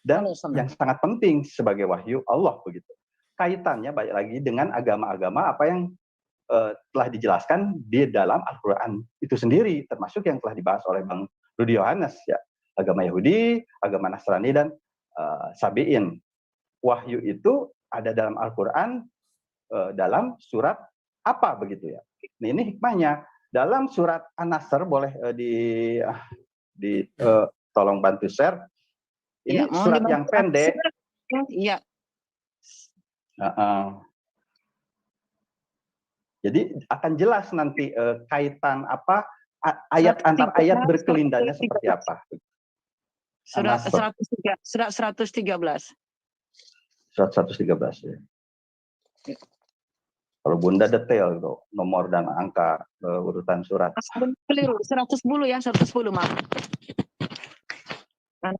dan yang sangat penting sebagai wahyu Allah, begitu. Kaitannya baik lagi dengan agama-agama apa yang telah dijelaskan di dalam Al-Quran itu sendiri, termasuk yang telah dibahas oleh Bang Rudi Yohanes, ya, agama Yahudi, agama Nasrani, dan Sabiin. Wahyu itu ada dalam Al-Quran dalam surat apa, begitu ya. Ini hikmahnya dalam surat An-Nasr, boleh tolong bantu share. Ini ya, surat yang pendek. Iya. Jadi akan jelas nanti kaitan apa ayat antar ayat berkelindangnya seperti apa. Surat 113. Surat 113 ya. Kalau Bunda detail itu nomor dan angka urutan surat. Keliru, 110 ya, 110 maaf.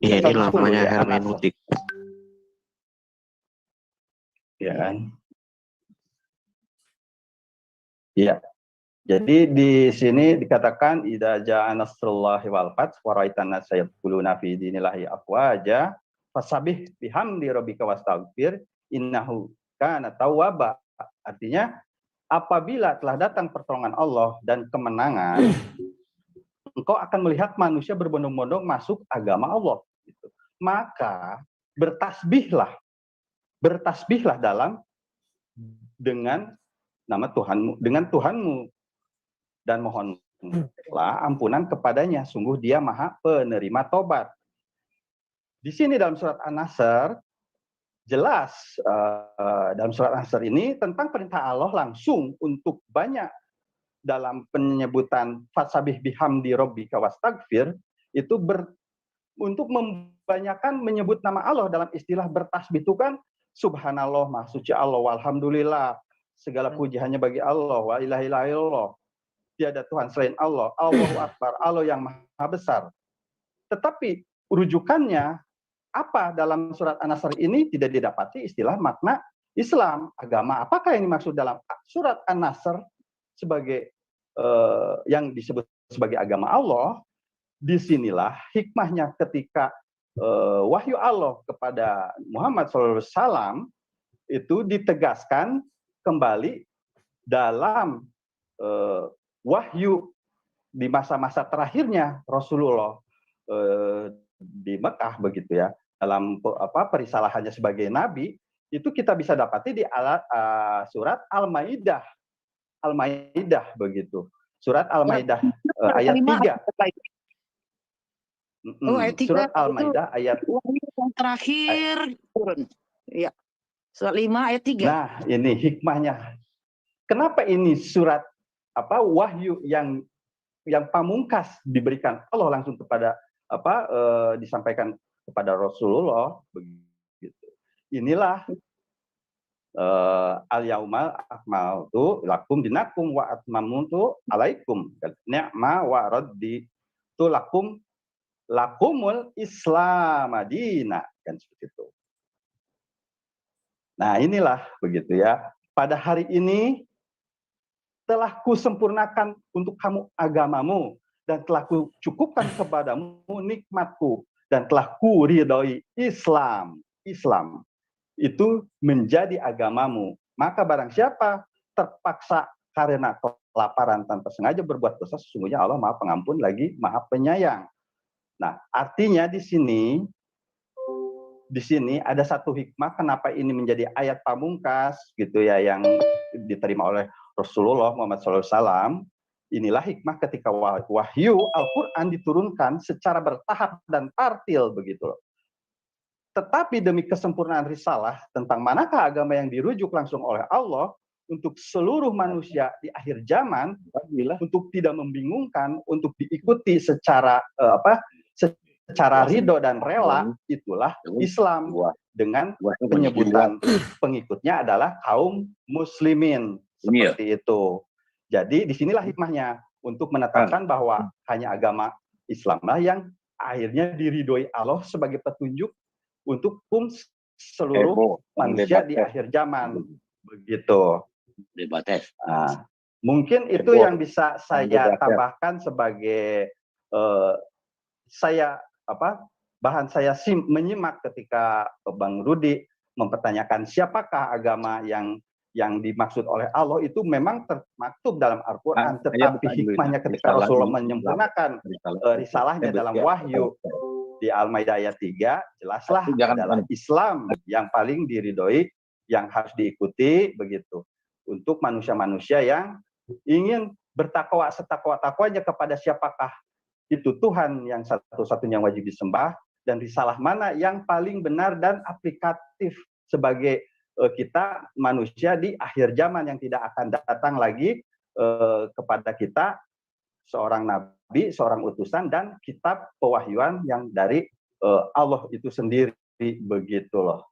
Iya, ini lamanya hermeneutik. Ya kan? Iya. Jadi di sini dikatakan idza jaa nasrullahi wal fath wa ra'aitan nasa yadkhuluna fi dinillahi afwaja fasabih bihamdi rabbika wastaghfir innahu kana tawwaba. Artinya apabila telah datang pertolongan Allah dan kemenangan, engkau akan melihat manusia berbondong-bondong masuk agama Allah. Gitu. Maka bertasbihlah dengan nama Tuhanmu, dengan Tuhanmu, dan mohonlah ampunan kepadanya. Sungguh Dia Maha Penerima Tobat. Di sini dalam surat An-Nasr jelas dalam surat An-Nasr ini tentang perintah Allah langsung untuk banyak dalam penyebutan fasabih bihamdi rabbika wastaghfir itu untuk membanyakan menyebut nama Allah dalam istilah bertasbih itu kan subhanallah, maha suci Allah, walhamdulillah, segala puji hanya bagi Allah, wa ilaha illallah, tiada Tuhan selain Allah, Allahu Akbar, Allah yang maha besar. Tetapi rujukannya apa dalam surat An-Nasr ini tidak didapati istilah makna Islam, agama. Apakah yang dimaksud dalam surat An-Nasr sebagai yang disebut sebagai agama Allah? Disinilah hikmahnya ketika wahyu Allah kepada Muhammad SAW itu ditegaskan kembali dalam wahyu di masa-masa terakhirnya Rasulullah di Mekah, begitu ya, dalam perisalahannya sebagai nabi itu kita bisa dapati di surat Al-Maidah begitu, surat Al-Maidah ayat 3. Surat Al-Maidah ayat yang terakhir turun. Ya. Surat 5 ayat 3. Nah, ini hikmahnya. Kenapa ini surat wahyu yang pamungkas diberikan Allah langsung kepada disampaikan kepada Rasulullah begitu. Inilah al-yauma akmaltu lakum dinakum wa atmamtu alaikum ni'ma wa raditu lakumul Islam madina, kan seperti itu. Nah, inilah begitu ya. Pada hari ini telah kusempurnakan untuk kamu agamamu dan telah kucukupkan kepadamu nikmatku dan telah kuridhoi Islam itu menjadi agamamu. Maka barang siapa terpaksa karena kelaparan tanpa sengaja berbuat dosa, sesungguhnya Allah Maha Pengampun lagi Maha Penyayang. Nah, artinya di sini ada satu hikmah kenapa ini menjadi ayat pamungkas gitu ya, yang diterima oleh Rasulullah Muhammad SAW. Inilah hikmah ketika wahyu Al-Quran diturunkan secara bertahap dan tartil begitu loh. Tetapi demi kesempurnaan risalah tentang manakah agama yang dirujuk langsung oleh Allah untuk seluruh manusia di akhir zaman, untuk tidak membingungkan, untuk diikuti secara secara ridho dan rela, itulah Islam dengan penyebutan pengikutnya adalah kaum muslimin, seperti itu. Jadi disinilah hikmahnya untuk menetapkan bahwa hanya agama Islamlah yang akhirnya diridhoi Allah sebagai petunjuk untuk seluruh manusia di akhir zaman, begitu. Nah, mungkin itu yang bisa saya tambahkan sebagai bahan saya menyimak ketika Bang Rudi mempertanyakan siapakah agama yang dimaksud oleh Allah. Itu memang termaktub dalam Al-Quran, tetapi hikmahnya ketika Rasulullah menyempurnakan risalahnya dalam wahyu di Al-Maidah ayat 3, jelaslah adalah Islam yang paling diridhoi, yang harus diikuti begitu untuk manusia-manusia yang ingin bertakwa setakwa-takwanya kepada siapakah itu Tuhan yang satu-satunya wajib disembah, dan risalah mana yang paling benar dan aplikatif sebagai kita manusia di akhir zaman yang tidak akan datang lagi kepada kita seorang nabi, seorang utusan, dan kitab pewahyuan yang dari Allah itu sendiri, begitu loh.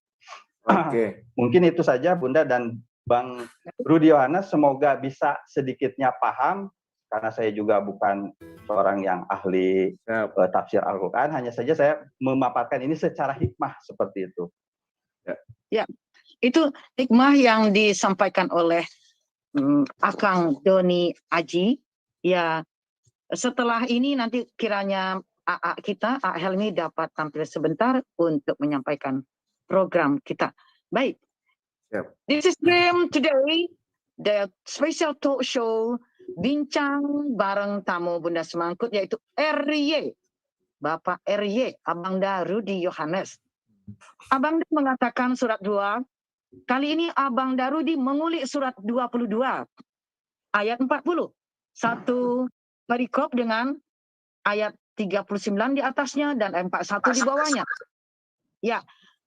Oke. Mungkin itu saja Bunda dan Bang Rudi Yohanes, semoga bisa sedikitnya paham, karena saya juga bukan seorang yang ahli tafsir Al-Quran, hanya saja saya memaparkan ini secara hikmah seperti itu. Ya, itu hikmah yang disampaikan oleh Akang Doni Aji. Ya, setelah ini nanti kiranya A Helmi dapat tampil sebentar untuk menyampaikan program kita. Baik. Yep. This is Dream today, the special talk show bincang bareng tamu Bunda Semangkut, yaitu RY, Bapak RY, Abangda Rudi Yohanes. Abangda mengatakan surat 2. Kali ini Abangda Rudi mengulik surat 22 ayat 40. Satu perikop dengan ayat 39 di atasnya dan 41 di bawahnya. Ya,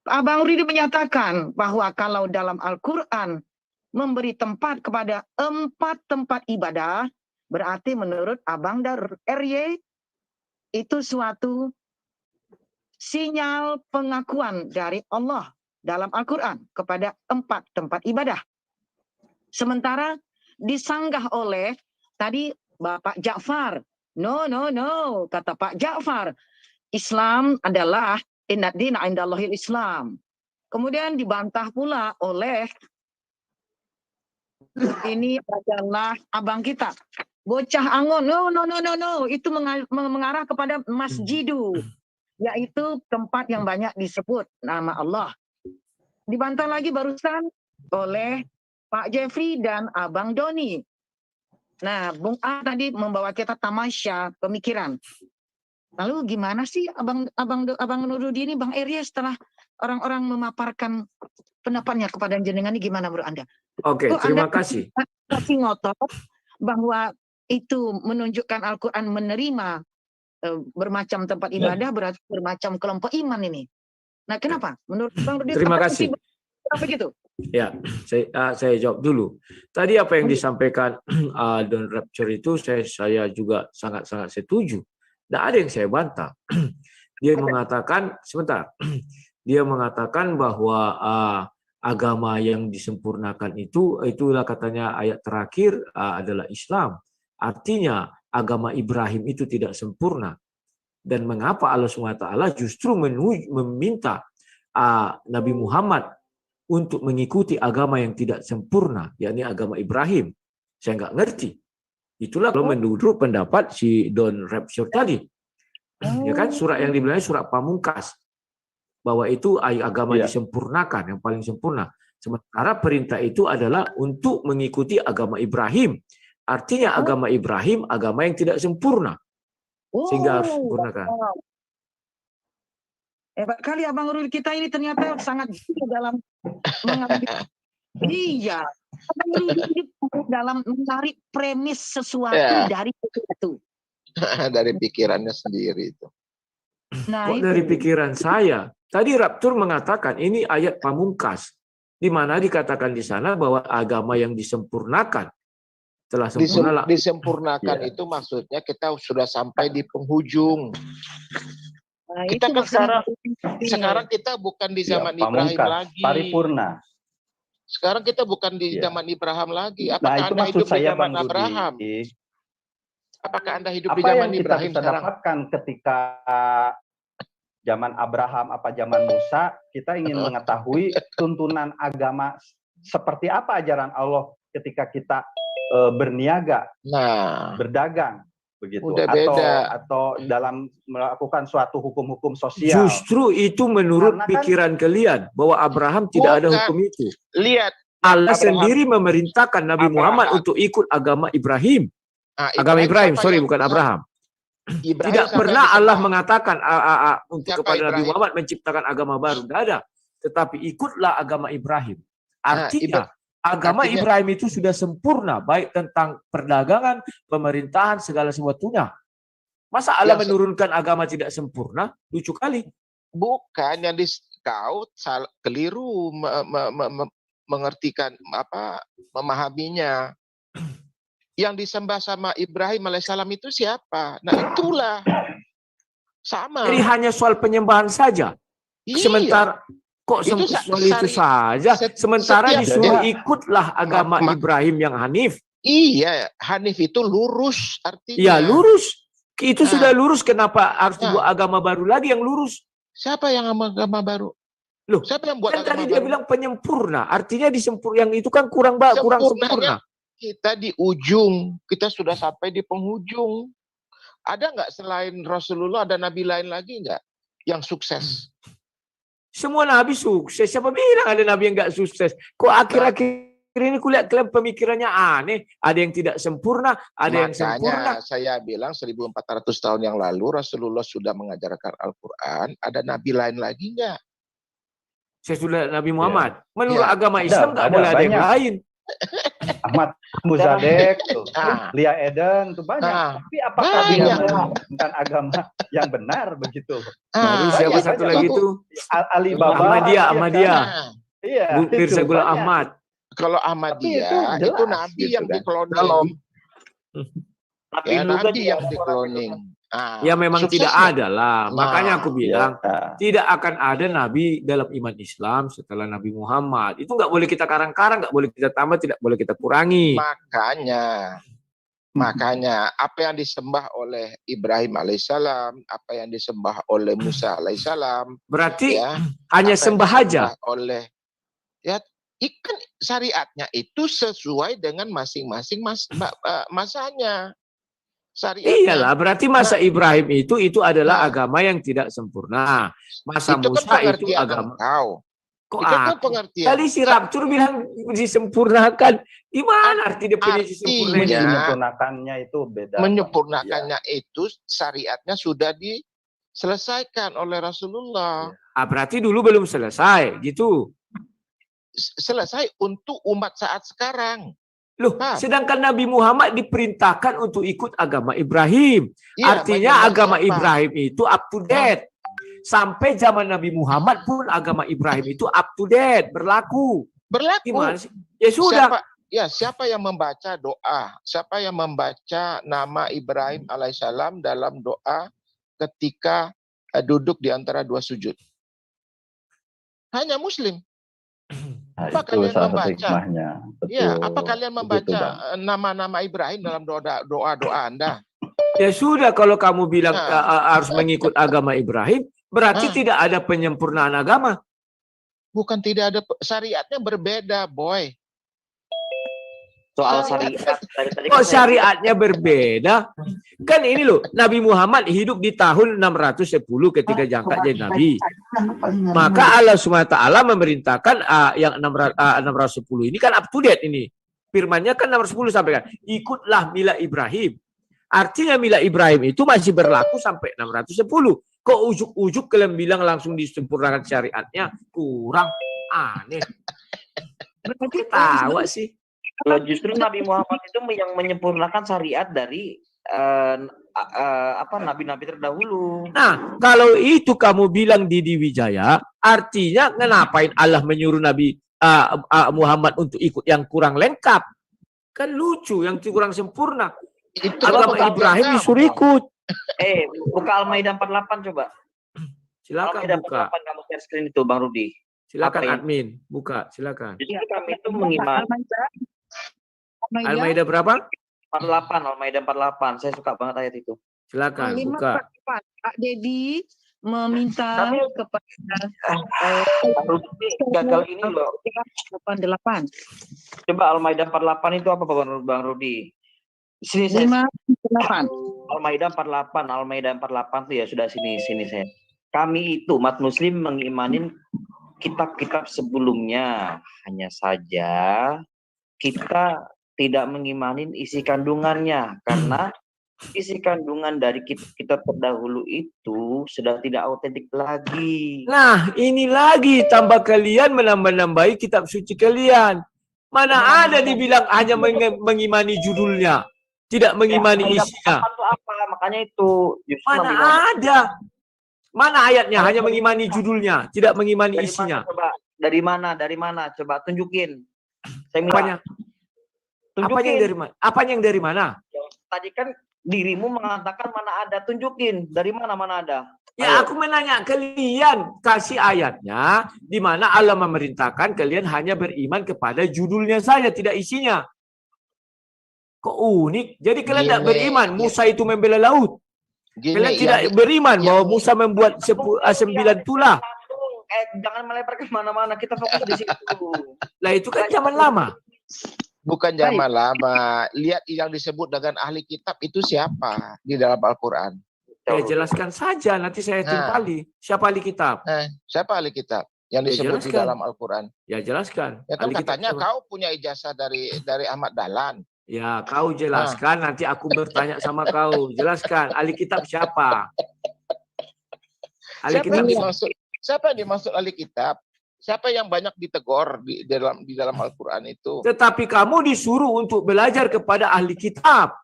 Abang Rudi menyatakan bahwa kalau dalam Al-Quran memberi tempat kepada 4 tempat ibadah, berarti menurut Abang RY itu suatu sinyal pengakuan dari Allah dalam Al-Quran kepada 4 tempat ibadah. Sementara disanggah oleh tadi Bapak Ja'far. No, kata Pak Ja'far. Islam adalah inna dina indallahil Islam. Kemudian dibantah pula oleh ini adalah abang kita, bocah Angon. No. Itu mengarah kepada masjidu, yaitu tempat yang banyak disebut nama Allah. Dibantah lagi barusan oleh Pak Jeffrey dan Abang Doni. Nah, Bung A tadi membawa kita tamasya pemikiran. Lalu gimana sih Abang Nurudi ini, Bang Eri, setelah orang-orang memaparkan pendapatnya kepada jenengan ini, gimana menurut Anda? Oke, terima kasih. Kasih ngotot bahwa itu menunjukkan Al-Quran menerima bermacam tempat ibadah, berarti bermacam kelompok iman ini. Nah, kenapa? Menurut Bang Rudi, Terima apa kasih. kenapa begitu? Ya, saya jawab dulu. Tadi apa yang disampaikan Don Rapture itu saya juga sangat-sangat setuju. Tidak ada yang saya bantah. Dia mengatakan, sebentar, dia mengatakan bahwa agama yang disempurnakan itulah katanya ayat terakhir adalah Islam. Artinya agama Ibrahim itu tidak sempurna. Dan mengapa Allah SWT justru meminta Nabi Muhammad untuk mengikuti agama yang tidak sempurna, yakni agama Ibrahim? Saya nggak ngerti. Itulah kalau menurut pendapat si Don Rapture tadi. Ya kan, surat yang dibilangnya surat pamungkas. Bahwa itu agama disempurnakan, yang paling sempurna. Sementara perintah itu adalah untuk mengikuti agama Ibrahim. Artinya agama Ibrahim, agama yang tidak sempurna. Sehingga harus sempurnakan. Hebat kali Abang Rudi, kita ini ternyata sangat dalam mengambil. Iya. Abang Rudi dalam menarik premis sesuatu dari sesuatu. Dari pikirannya sendiri itu. Nah, Kok dari pikiran saya? Tadi Rapture mengatakan ini ayat pamungkas, di mana dikatakan di sana bahwa agama yang disempurnakan telah sempurna. Disempurnakan itu maksudnya kita sudah sampai di penghujung. Nah, Kita itu kan sekarang kita bukan di zaman Ibrahim lagi. Paripurna. Sekarang kita bukan di zaman Ibrahim lagi. Nah, Apakah itu Anda maksud hidup di saya, zaman Bang Rudi. Abraham? Apakah Anda hidup Apa di zaman yang kita Ibrahim bisa sekarang? dapatkan ketika zaman Abraham apa zaman Musa, kita ingin mengetahui tuntunan agama seperti apa ajaran Allah ketika kita berniaga, berdagang, begitu, udah beda. atau dalam melakukan suatu hukum-hukum sosial. Justru itu menurut pikiran kalian bahwa Abraham tidak ada hukum itu. Lihat, Allah sendiri memerintahkan Nabi Muhammad untuk ikut agama Ibrahim. Agama Ibrahim, sorry, bukan Abraham. Tidak pernah Allah mengatakan untuk kepada Nabi Muhammad menciptakan agama baru. Tidak ada. Tetapi ikutlah agama Ibrahim. Artinya agama Ibrahim itu sudah sempurna, baik tentang perdagangan, pemerintahan, segala sesuatunya. Masa Allah menurunkan agama tidak sempurna? Lucu kali. Bukan, yang kau keliru mengertikan memahaminya. Yang disembah sama Ibrahim alaihissalam itu siapa? Nah, itulah sama. Jadi hanya soal penyembahan saja. Sementara kok soal itu saja? Sementara disuruh ikutlah agama Ibrahim yang Hanif. Iya, Hanif itu lurus artinya. Iya, lurus. Itu sudah lurus, kenapa harus dibuat agama baru lagi yang lurus? Siapa yang agama baru? Loh, siapa yang buat kan agama tadi baru? dia bilang penyempurna. Artinya yang itu kan kurang sempurna. Kita di ujung, kita sudah sampai di penghujung. Ada nggak selain Rasulullah, ada nabi lain lagi nggak yang sukses? Semua nabi sukses. Siapa bilang ada nabi yang nggak sukses? Kok akhir-akhir ini kulihat kalian pemikirannya aneh. Ada yang tidak sempurna, ada yang sempurna. Saya bilang 1400 tahun yang lalu Rasulullah sudah mengajarkan Al-Quran. Ada nabi lain lagi nggak? Saya sudah Nabi Muhammad. Menurut agama Islam nggak boleh ada yang lain. Ahmad Muzadek, Lia Eden, tuh banyak. Tapi apakah dia menemukan agama yang benar begitu? Siapa satu lagi itu? Ali Baba. Ahmadiyah. Iya. Mirza Ghulam Ahmad. Kalau Ahmadiyah itu nabi yang dikloning. Nabi yang dikloning. Ya memang tidak ada lah. Makanya aku bilang tidak akan ada nabi dalam iman Islam setelah Nabi Muhammad. Itu nggak boleh kita karang-karang, nggak boleh kita tambah, tidak boleh kita kurangi. Makanya apa yang disembah oleh Ibrahim alaihissalam, apa yang disembah oleh Musa alaihissalam, berarti hanya sembah aja. Ikan syariatnya itu sesuai dengan masing-masing masanya. Iyalah, berarti masa Ibrahim itu adalah agama yang tidak sempurna. Masa itu Musa kan itu agama. Kok itu kan pengertian. Tadi si Rapture bilang disempurnakan. Gimana arti definisi sempurna? Menyempurnakannya itu beda. Menyempurnakannya itu syariatnya sudah diselesaikan oleh Rasulullah. Berarti dulu belum selesai, gitu. Selesai untuk umat saat sekarang. Loh, sedangkan Nabi Muhammad diperintahkan untuk ikut agama Ibrahim. Artinya agama Ibrahim itu up to date. sampai zaman Nabi Muhammad pun agama Ibrahim itu up to date, berlaku. Berlaku. Gimana sih? Ya sudah. Siapa yang membaca doa? Siapa yang membaca nama Ibrahim alaihissalam dalam doa ketika duduk di antara dua sujud? Hanya Muslim. Nah, Apa itu kalian salah satu membaca? hikmahnya. Ya, Betul. apa kalian Begitu, membaca Bang. nama-nama Ibrahim dalam doa-doa Anda? Ya sudah, kalau kamu bilang Nah. harus mengikut agama Ibrahim, berarti tidak ada penyempurnaan agama. Bukan tidak ada, syariatnya berbeda, boy. Soal syariat dari tadi Kok syariatnya berbeda? Kan ini loh, Nabi Muhammad hidup di tahun 610 ketika diangkat jadi Nabi. Maka Allah SWT memerintahkan yang 610 ini kan up to date ini. Firmannya kan 610 sampaikan, ikutlah mila Ibrahim. Artinya mila Ibrahim itu masih berlaku sampai 610. Kok ujuk-ujuk kalian bilang langsung disempurnakan syariatnya? Kurang aneh. Berarti tawa sih. Kalau justru Nabi Muhammad itu yang menyempurnakan syariat dari nabi-nabi terdahulu. Nah, kalau itu kamu bilang Didi Wijaya, artinya ngapain Allah menyuruh Nabi Muhammad untuk ikut yang kurang lengkap? Kan lucu, yang kurang sempurna. Itu agama Ibrahim disuruh ikut. Buka Al-Maidah 48 coba. Silakan Al-Maidah buka. 48 kamu share screen itu, Bang Rudi. Silakan Apa admin, buka, silakan. Jadi kami itu mengimani Al-Maidah berapa? 48, Al-Maidah 48. Saya suka banget ayat itu. Silakan buka. Pak Dedi meminta kepada Bang Rudi gagal ini loh. 88. Coba Al-Maidah 48 itu apa Bang Rudi? Sini saya. 58. Al-Maidah 48, Al-Maidah 48 tuh ya sudah sini saya. Kami itu umat muslim mengimanin kitab-kitab sebelumnya, hanya saja kita tidak mengimanin isi kandungannya karena isi kandungan dari kitab terdahulu itu sudah tidak otentik lagi. Nah, ini lagi tambah kalian menambah-nambahi kitab suci kalian. Mana ada dibilang hanya mengimani judulnya, tidak mengimani isinya. Apa? Makanya itu justru Mana ada? Mana ayatnya hanya mengimani judulnya, tidak mengimani isinya? Coba dari mana? Coba tunjukin. Saya Apanya? Apanya yang dari mana? Apanya yang dari mana? Tadi kan dirimu mengatakan mana ada, tunjukin dari mana ada. Ya, aku menanya kalian, kasih ayatnya di mana Allah memerintahkan kalian hanya beriman kepada judulnya saja, tidak isinya. Kok unik? Jadi kalian tidak beriman Musa itu membela laut. Kalian tidak beriman bahwa Musa membuat 9 tulah. Jangan melebar ke mana-mana, kita fokus di situ. Lah itu kan zaman lama. Bukan zaman lama. Lihat yang disebut dengan ahli kitab itu siapa di dalam Al-Quran. Ya jelaskan saja, nanti saya timpali. Siapa ahli kitab? Siapa ahli kitab yang disebut di dalam Al-Quran? Ya jelaskan. Ya kan katanya kau punya ijazah dari Ahmad Dahlan. Ya kau jelaskan, nanti aku bertanya sama kau. Jelaskan, ahli kitab siapa? Ahli kitab siapa yang dimaksud ahli kitab? Siapa yang banyak ditegur di dalam Al-Quran itu? Tetapi kamu disuruh untuk belajar kepada ahli kitab.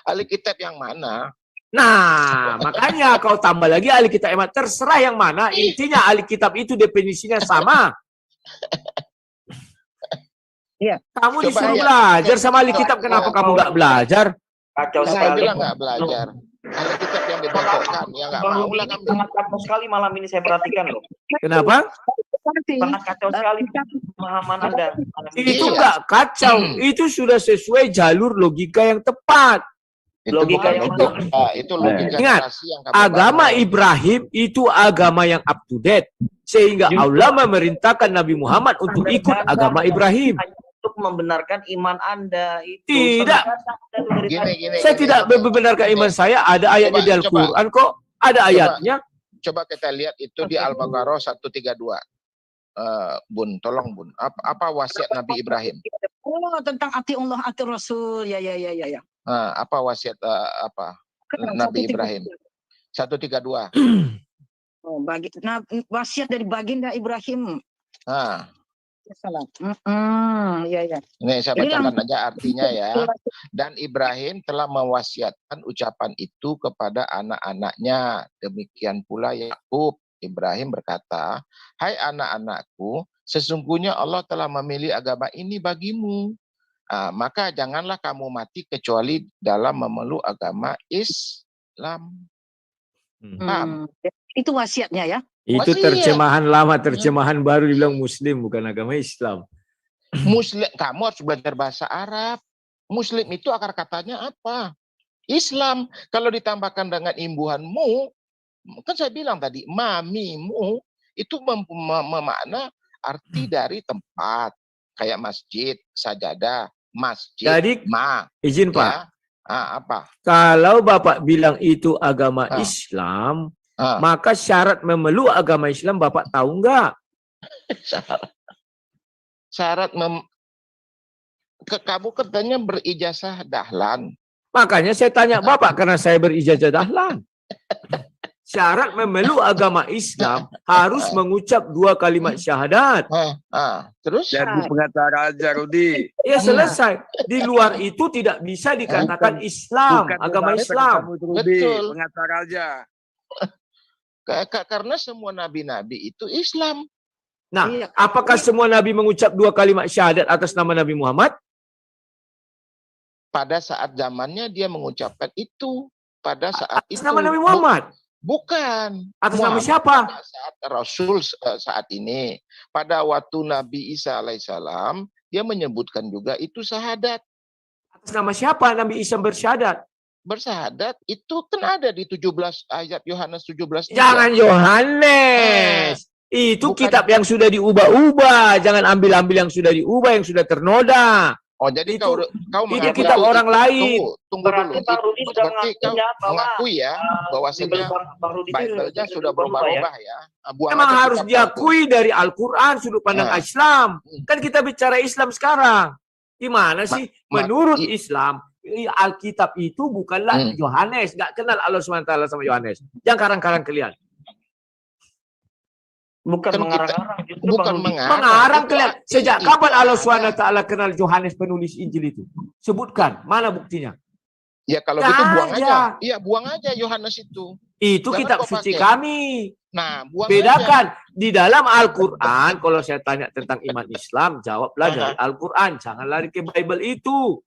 Ahli kitab yang mana? Nah, makanya kau tambah lagi ahli kitab yang mana. Terserah yang mana, intinya ahli kitab itu definisinya sama. Iya. Kamu disuruh belajar sama ahli kitab, kenapa kamu nggak belajar? Kacau Saya sekali. bilang nggak belajar. Ahli kitab yang dibangkokkan, ya nggak mau lah kamu. Sangat kacau sekali malam ini saya perhatikan loh. Kenapa? Sangat kacau sekali pemahaman Anda. Itu nggak kacau, itu sudah sesuai jalur logika yang tepat. Logika yang itu logika Ingat, yang agama Ibrahim itu agama yang up to date. Sehingga Allah memerintahkan Nabi Muhammad untuk ikut agama Ibrahim. Untuk membenarkan iman Anda itu. Tidak. Saya tidak membenarkan iman saya. Ada ayatnya di Al-Quran kok. Ada ayatnya. Coba kita lihat itu di Al-Baqarah 132. Bun, tolong Bun. Apa wasiat Nabi Ibrahim? Oh, tentang ati Allah, ati Rasul. Ya. Apa wasiat Nabi Ibrahim? 132. Oh, wasiat dari baginda Ibrahim. Salam. Ya, ya. Nih saya Inilah bacakan aja artinya ya. Dan Ibrahim telah mewasiatkan ucapan itu kepada anak-anaknya. Demikian pula Yakub. Ibrahim berkata, hai anak-anakku, sesungguhnya Allah telah memilih agama ini bagimu. Maka janganlah kamu mati kecuali dalam memeluk agama Islam. Paham? Itu wasiatnya ya. Itu Wasiat. terjemahan lama, terjemahan baru dibilang Muslim, bukan agama Islam. Muslim, kamu harus belajar bahasa Arab. Muslim itu akar katanya apa? Islam. Kalau ditambahkan dengan imbuhanmu, kan saya bilang tadi, mamimu, itu memakna arti dari tempat. Kayak masjid, sajadah, masjid, Jadi, izin Pak. Apa? Kalau Bapak bilang itu agama Islam, maka syarat memeluk agama Islam Bapak tahu nggak? Syarat kamu katanya berijazah dahlan. Makanya saya tanya Bapak karena saya berijazah dahlan. Syarat memeluk agama Islam harus mengucap 2 kalimat syahadat. Terus? Jadi pengacara aja, Rudi. Ya selesai. Di luar itu tidak bisa dikatakan Islam, agama Islam. Betul. Pengacara aja. Karena semua nabi-nabi itu Islam. Nah, apakah semua nabi mengucap 2 kalimat syahadat atas nama Nabi Muhammad? Pada saat zamannya dia mengucapkan itu. Pada saat atas itu. Nama Nabi Muhammad? Bukan. Atas nama siapa? Pada saat Rasul saat ini. Pada waktu Nabi Isa alaihissalam, dia menyebutkan juga itu syahadat. Atas nama siapa Nabi Isa bersyahadat? Bersyahadat itu kan ada di 17 ayat Yohanes 17. Jangan Yohanes. Itu Bukan. kitab yang sudah diubah-ubah. Jangan ambil-ambil yang sudah diubah, yang sudah ternoda. Oh, jadi Itu- kau itu mengaku kitab orang lain. Tunggu Berarti dulu. Bang Rudi sudah Berarti kau mengakui ya bahwasanya Bang Rudi itu Bible-nya sudah berubah berubah-ubah ya. Buang Memang aja harus kitab diakui dari Al-Quran sudut pandang Islam. Kan kita bicara Islam sekarang. Gimana sih? Menurut Islam, Alkitab itu bukanlah Yohanes. Nggak kenal Allah SWT sama Yohanes. Jangan karang-karang kalian. bukan Kan mengarang-arang, justru bukan Bang Rudi. Mengarang Itu kalian. arti- Sejak itu kapan Allah ada. SWT kenal Yohanes penulis Injil itu? Sebutkan. Mana buktinya? Ya kalau Nggak gitu buang ada. aja. Iya, buang aja Yohanes itu. Itu Jangan kitab kau suci pakai. kami. Nah, buang aja. Bedakan. Di dalam Al-Quran, kalau saya tanya tentang iman Islam, jawablah dari Al-Quran. Jangan lari ke Bible itu.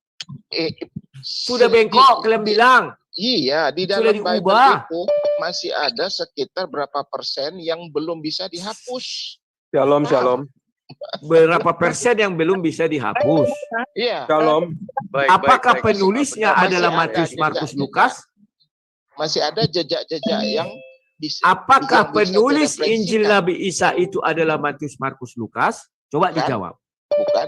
Sudah bengkok, kalian bilang. Iya, di Sudah dalam Bible diubah. itu masih ada sekitar berapa persen yang belum bisa dihapus. Shalom, shalom. Berapa persen yang belum bisa dihapus? Iya. Shalom. Baik, Apakah baik, baik. penulisnya Masih adalah ada Matius, jejak- Markus, jejak. Lukas? Masih ada jejak-jejak yang bisa. Apakah yang bisa penulis direferensikan. Injil Nabi Isa itu adalah Matius, Markus, Lukas? Coba Bukan. dijawab. Bukan.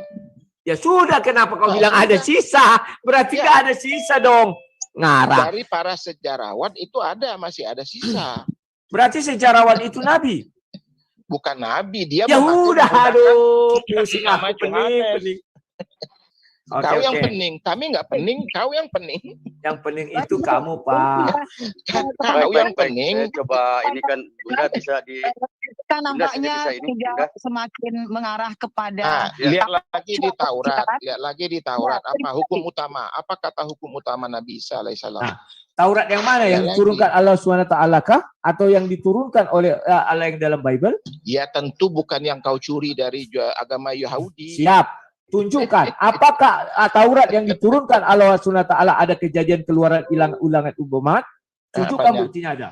Ya sudah, kenapa kau Nah, bilang ada sudah. sisa? Berarti Ya. nggak ada sisa dong. Ngarang. Dari para sejarawan itu masih ada sisa. Berarti sejarawan itu Nabi. Bukan nabi, dia Ya udah, menggunakan aduh, pusing nama aku, Yohanes. pening. Kau yang Oke. pening, kami nggak pening, kau yang pening. Yang pening itu kamu, Pak. Kau yang pening. Saya coba ini kan Bunda bisa di Kita nampaknya bisa ini, tidak Bunda. semakin mengarah kepada Nah, Ya. lihat lagi di Taurat, Kita- lihat lagi di Taurat apa hukum utama? Apa kata hukum utama Nabi Isa alaihissalam? Nah, Taurat yang mana? Yang Lagi. diturunkan Allah SWT kah? Atau yang diturunkan oleh Allah yang dalam Bible? Ya tentu bukan yang kau curi dari agama Yahudi. Siap. Tunjukkan. Apakah Taurat yang diturunkan Allah SWT ada kejadian keluaran ulangan umat? Tunjukkan Apanya? buktinya ada.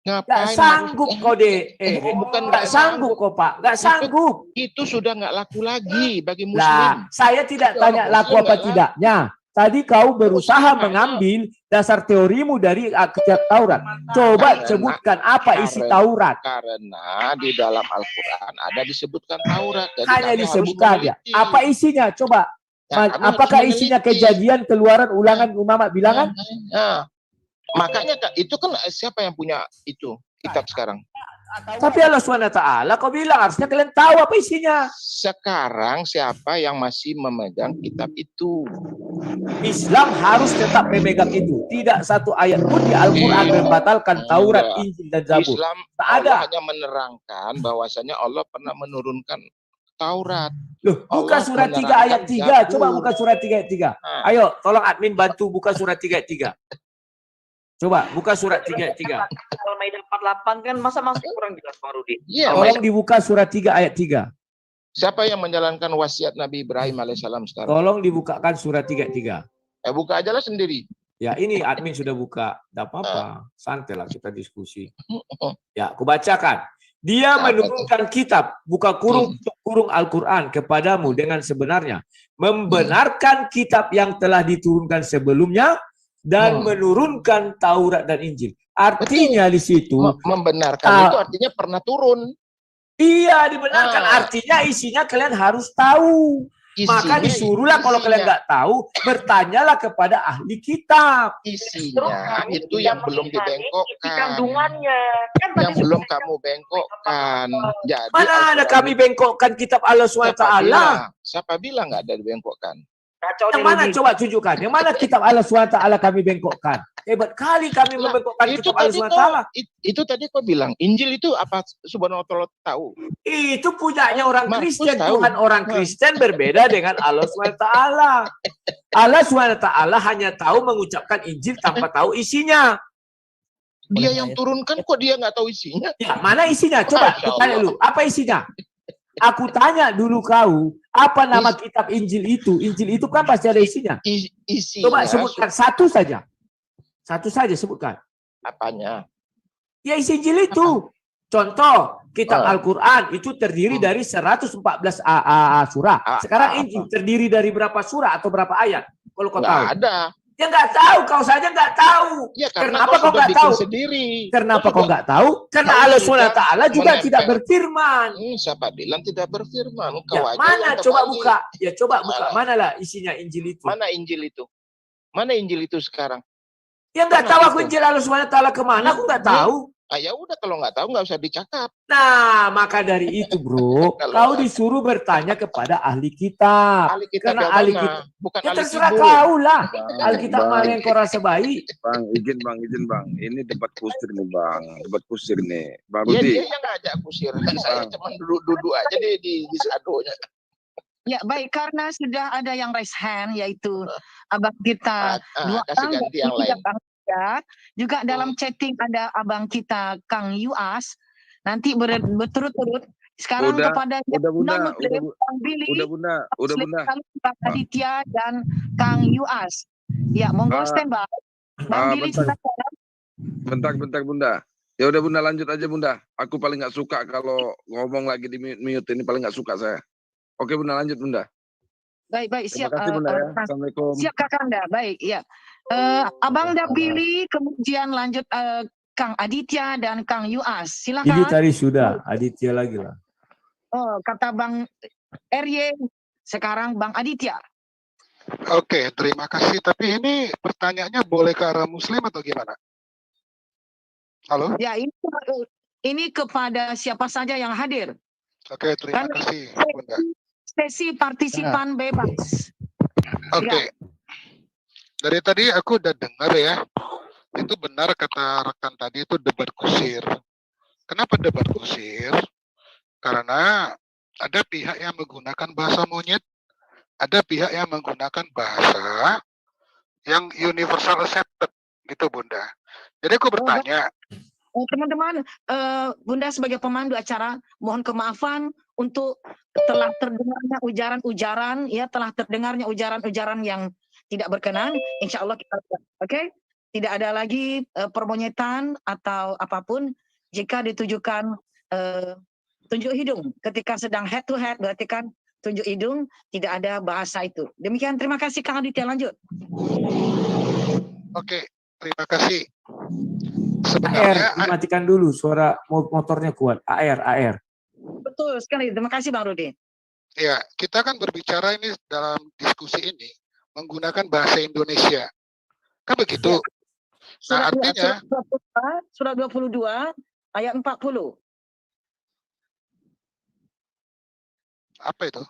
Gak Ngapain? sanggup kau deh. Bukan Gak sanggup kau, Pak. Gak sanggup. Itu sudah nggak laku lagi bagi Muslim. Lah, saya tidak Itu tanya orang laku Muslim apa nggak tidaknya. Tadi kau berusaha Muslim nggak mengambil dasar teorimu dari kitab Taurat. Coba Karena- sebutkan apa isi karena- Taurat. Karena di dalam Al-Quran ada disebutkan Taurat. Jadi Hanya kami harus disebutkan ya. meneliti. Apa isinya? Coba. Ya, kami Apakah harus isinya meneliti. kejadian keluaran ulangan umat bilangan? Nah, makanya Kak, itu kan siapa yang punya itu kitab sekarang? Tapi Allah SWT kau bilang harusnya kalian tahu apa isinya. Sekarang siapa yang masih memegang kitab itu? Islam harus tetap memegang itu. Tidak satu ayat pun di Al-Quran membatalkan Taurat, Enggak. Injil, dan Zabur. Islam Tak Allah ada. hanya menerangkan bahwasanya Allah pernah menurunkan Taurat. Loh, buka Allah surat 3 menerangkan ayat 3. Coba Zabur. buka surat 3 ayat 3. Nah, Ayo, tolong admin bantu buka surat 3 ayat 3. Coba buka surat 3 ayat 3. Al-Maidah 48 kan masa masuk kurang jelas Bang Rudi. iya, Tolong dibuka surat 3 ayat 3. siapa yang menjalankan wasiat Nabi Ibrahim alaihissalam sekarang? Tolong dibukakan surat 3 ayat 3. Buka aja lah sendiri. Ya, ini admin sudah buka. Tidak apa-apa. Santai lah kita diskusi. Ya, aku bacakan. Dia Apa menurunkan kitab, buka kurung untuk kurung Al-Quran kepadamu dengan sebenarnya. Membenarkan kitab yang telah diturunkan sebelumnya dan menurunkan Taurat dan Injil. Artinya di situ Membenarkan itu artinya pernah turun. iya dibenarkan. Artinya isinya kalian harus tahu. Maka disuruhlah kalau kalian nggak tahu, bertanyalah kepada ahli kitab. Isinya itu yang belum dibengkokkan. Kandungannya kan Yang belum kamu bengkokkan. Jadi Mana ada Al-Quran kami bengkokkan kitab Allah SWT? Siapa bilang nggak ada dibengkokkan? kacau Yang mana coba tunjukkan? Yang mana kitab Allah SWT kami bengkokkan? Hebat kali kami Lah, membengkokkan itu kitab Allah tadi SWT. itu tadi kau bilang Injil itu apa? Subhanahu wa ta'ala tahu. Itu punyanya orang Markus Kristen. tahu. Tuhan orang Kristen berbeda dengan Allah SWT. Allah SWT hanya tahu mengucapkan Injil tanpa tahu isinya. Dia yang turunkan kok dia nggak tahu isinya? Ya, mana isinya? Coba Masya tanya Allah. dulu. Apa isinya? Aku tanya dulu kau, apa nama kitab Injil itu? Injil itu kan pasti ada isinya. Isinya Coba sebutkan satu saja. Satu saja sebutkan. apanya? Ya isi Injil itu. Contoh, kitab Ah. Al-Quran itu terdiri dari 114 surah. Sekarang Injil terdiri dari berapa surah atau berapa ayat? Kalau kau tahu. Nggak ada. Ya nggak tahu, kau saja nggak tahu. Ya karena Kenapa kau sudah nggak bikin tahu? sendiri. Kenapa Kau kau juga- nggak tahu? Karena kau Allah juga SWT juga menempel. tidak berfirman. Siapa bilang tidak berfirman? Kau Ya, aja mana? yang Coba terbalik. buka. Ya coba buka. Mana? Mana lah isinya Injil itu? Mana Injil itu? Mana Injil itu sekarang? Ya nggak Mana tahu aku itu? Injil Allah SWT kemana? Aku nggak tahu. Ya udah kalau nggak tahu nggak usah dicakap. Nah, maka dari itu bro, Kalau kau nggak- disuruh bertanya kepada ahli kitab. Ahli kitab Karena yang ahli mana? kitab, Bukan ya ahli terserah kibul. kau lah. Bang, Alkitab mana yang kau rasa baik? Bang, izin bang. Ini debat kusir nih bang, debat kusir nih. Bang Ya Rudi, dia yang ngajak kusir. Saya cuma duduk-duduk aja di sadonya. Ya baik, karena sudah ada yang raise hand yaitu abang kita dua Kasih orang ganti yang dan lain. Bang Tia. Juga dalam chatting ada abang kita Kang Yuas. Nanti berturut-turut sekarang Udah, kepada udah, Bunda, non-muslim udah, Kang Billy, udah bunda. Bang Aditya dan Kang Yuas. Ya, monggo Ah, standby. Bang Billy bentar. silakan. Bentar bunda. Ya udah bunda lanjut aja bunda. Aku paling nggak suka kalau ngomong lagi di mute ini paling nggak suka saya. Oke bunda lanjut bunda. Baik, Terima siap. kasih bunda ya. Assalamualaikum. Siap Kakanda, baik ya. Abang Billy, kemudian lanjut Kang Aditya dan Kang Yuas. Ini Silakan. tadi sudah, Aditya lagi lah. Oh, kata Bang RY, sekarang Bang Aditya. Oke, terima kasih. Tapi ini pertanyaannya boleh ke arah Muslim atau gimana? Halo? Ya, ini kepada siapa saja yang hadir. Oke, terima Kan kasih, Bunda. sesi partisipan bebas. Oke. Dari tadi aku udah dengar ya. Itu benar kata rekan tadi itu debat kusir. Kenapa debat kusir? Karena ada pihak yang menggunakan bahasa monyet, ada pihak yang menggunakan bahasa yang universal accepted gitu Bunda. Jadi aku bertanya, Teman-teman, Bunda sebagai pemandu acara mohon kemaafan untuk telah terdengarnya ujaran-ujaran, ya telah terdengarnya ujaran-ujaran yang tidak berkenan. Insya Allah kita, oke? Tidak ada lagi permonyetan atau apapun. Jika ditujukan tunjuk hidung ketika sedang head to head, berarti kan tunjuk hidung, tidak ada bahasa itu. Demikian, terima kasih Kang Aditya, lanjut. oke, terima kasih. AR, Sebenarnya dimatikan dulu, suara motornya kuat. AR. Betul sekali, terima kasih Bang Rudi. ya, kita kan berbicara ini dalam diskusi ini menggunakan bahasa Indonesia. Kan begitu. Nah, artinya Surat 22 ayat 40. Apa itu?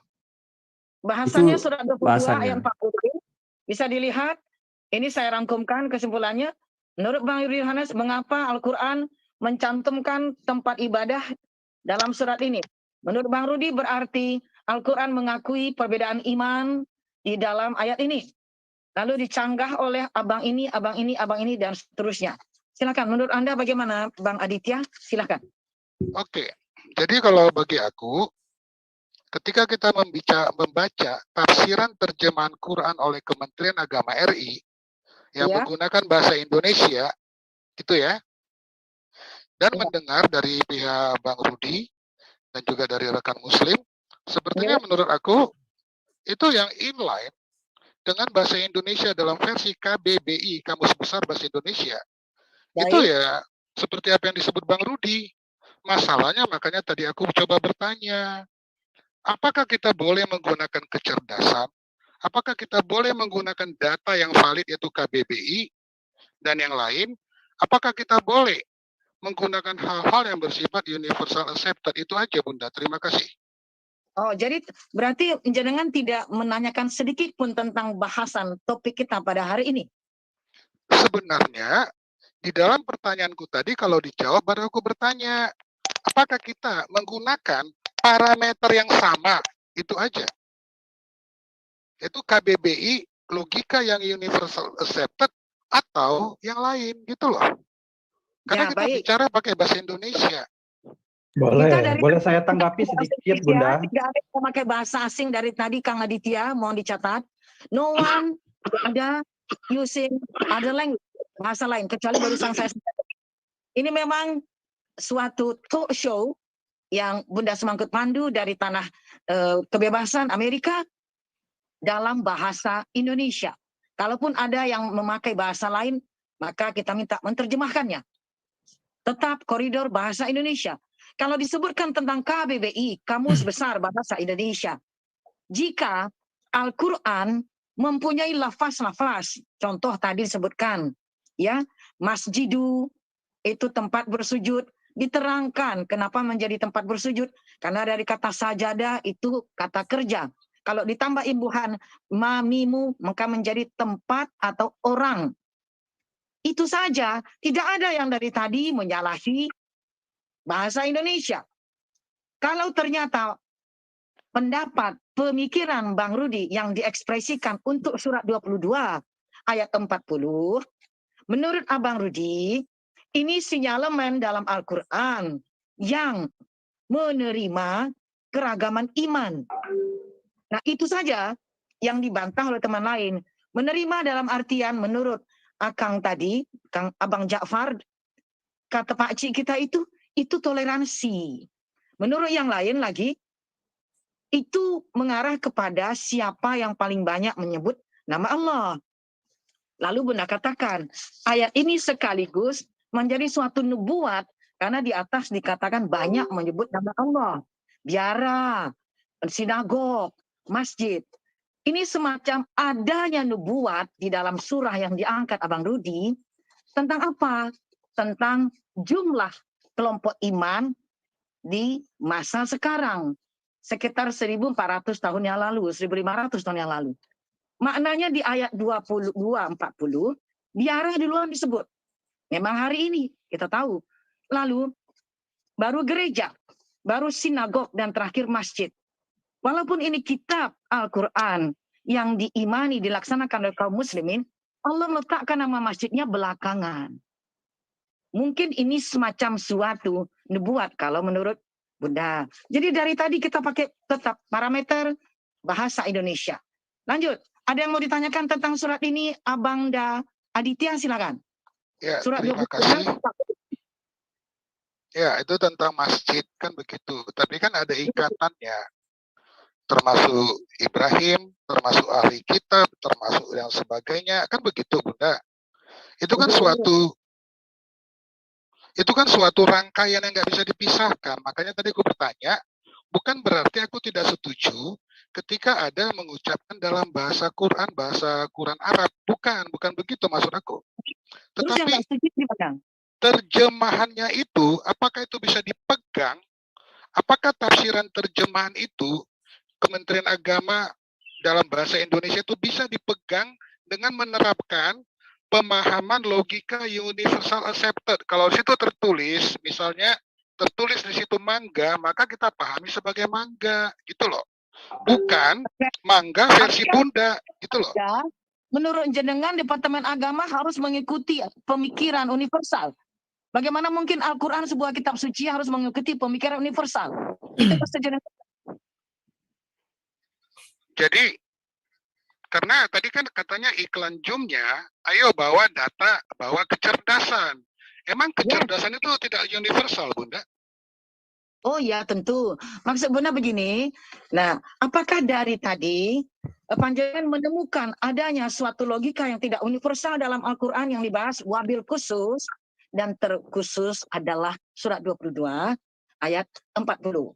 Bahasanya Itu surat 22 ayat bahasannya. 40. Bisa dilihat. Ini saya rangkumkan kesimpulannya. Menurut Bang Yohanes, mengapa Al-Quran mencantumkan tempat ibadah dalam surat ini? Menurut Bang Rudi berarti Al-Quran mengakui perbedaan iman di dalam ayat ini. Lalu dicanggah oleh abang ini, abang ini, abang ini, dan seterusnya. Silakan, menurut Anda bagaimana Bang Aditya? Silakan. Oke, jadi kalau bagi aku, ketika kita membaca tafsiran terjemahan Quran oleh Kementerian Agama RI yang Ya. menggunakan bahasa Indonesia, itu ya, dan Ya. mendengar dari pihak Bang Rudi dan juga dari rekan Muslim, sepertinya Ya. menurut aku itu yang inline dengan bahasa Indonesia dalam versi KBBI, Kamus Besar Bahasa Indonesia. Itu Baik. ya seperti apa yang disebut Bang Rudi. Masalahnya makanya tadi aku coba bertanya, apakah kita boleh menggunakan kecerdasan? Apakah kita boleh menggunakan data yang valid yaitu KBBI dan yang lain? Apakah kita boleh menggunakan hal-hal yang bersifat universal accepted? Itu aja Bunda, terima kasih. Oh, jadi berarti jenengan tidak menanyakan sedikit pun tentang bahasan topik kita pada hari ini? Sebenarnya, di dalam pertanyaanku tadi kalau dijawab baru aku bertanya, apakah kita menggunakan parameter yang sama? Itu aja. Itu KBBI, logika yang universal accepted, atau yang lain gitu loh. Karena Ya, kita baik. bicara pakai bahasa Indonesia. Boleh saya tanggapi sedikit, Bunda? Tidak ada yang memakai bahasa asing dari tadi, Kang Aditya, mohon dicatat. No one ada using other language, bahasa lain, kecuali barusan saya sampaikan. Ini memang suatu talk show yang Bunda Semangkut Pandu dari tanah kebebasan Amerika dalam bahasa Indonesia. Kalaupun ada yang memakai bahasa lain, maka kita minta menerjemahkannya. Tetap koridor bahasa Indonesia. Kalau disebutkan tentang KBBI, Kamus Besar Bahasa Indonesia, jika Al-Quran mempunyai lafaz-lafaz, contoh tadi disebutkan, ya, masjidu itu tempat bersujud, diterangkan kenapa menjadi tempat bersujud, karena dari kata sajadah itu kata kerja. Kalau ditambah imbuhan mamimu, maka menjadi tempat atau orang. Itu saja, tidak ada yang dari tadi menyalahi bahasa Indonesia. Kalau ternyata pendapat, pemikiran Bang Rudi yang diekspresikan untuk surat 22 ayat 40, menurut Abang Rudi, ini sinyalemen dalam Al-Quran yang menerima keragaman iman. Nah, itu saja yang dibantah oleh teman lain. Menerima dalam artian menurut Akang tadi, Kang Abang Ja'far, kata Pak Cik kita itu toleransi. Menurut yang lain lagi, itu mengarah kepada siapa yang paling banyak menyebut nama Allah. Lalu Bunda katakan, ayat ini sekaligus menjadi suatu nubuat, karena di atas dikatakan banyak menyebut nama Allah. Biara, sinagog, masjid. Ini semacam adanya nubuat di dalam surah yang diangkat Abang Rudi. Tentang apa? Tentang jumlah kelompok iman di masa sekarang. Sekitar 1400 tahun yang lalu, 1500 tahun yang lalu. Maknanya di ayat 22-40, biara duluan disebut. Memang hari ini, kita tahu. Lalu, baru gereja, baru sinagog, dan terakhir masjid. Walaupun ini kitab Al-Quran yang diimani, dilaksanakan oleh kaum muslimin, Allah letakkan nama masjidnya belakangan. Mungkin ini semacam suatu nubuat kalau menurut Bunda. Jadi dari tadi kita pakai tetap parameter bahasa Indonesia. Lanjut, ada yang mau ditanyakan tentang surat ini, Abang Aditya, silakan. Ya, Surat terima 22. kasih. Ya, itu tentang masjid kan begitu. Tapi kan ada ikatannya. Termasuk Ibrahim, termasuk ahli kitab, termasuk yang sebagainya. Kan begitu, Bunda. Itu kan suatu rangkaian yang nggak bisa dipisahkan. Makanya tadi aku bertanya, bukan berarti aku tidak setuju ketika ada mengucapkan dalam bahasa Quran Arab. Bukan begitu maksud aku. Tetapi terjemahannya itu, apakah itu bisa dipegang? Apakah tafsiran terjemahan itu Kementerian Agama dalam bahasa Indonesia itu bisa dipegang dengan menerapkan pemahaman logika universal accepted. Kalau di situ tertulis, misalnya tertulis di situ mangga, maka kita pahami sebagai mangga, gitu loh. Bukan mangga versi Bunda, gitu loh. Ya, menurut jenengan Departemen Agama harus mengikuti pemikiran universal. Bagaimana mungkin Al-Quran sebuah kitab suci harus mengikuti pemikiran universal? Itu pasti jenengan. Jadi, karena tadi kan katanya iklan Zoom-nya, ayo bawa data, bawa kecerdasan. Emang kecerdasan itu tidak universal, Bunda? Oh ya, tentu. Maksud Bunda begini, nah, apakah dari tadi panjenengan menemukan adanya suatu logika yang tidak universal dalam Al-Quran yang dibahas wabil khusus, dan terkhusus adalah surat 22 ayat 40.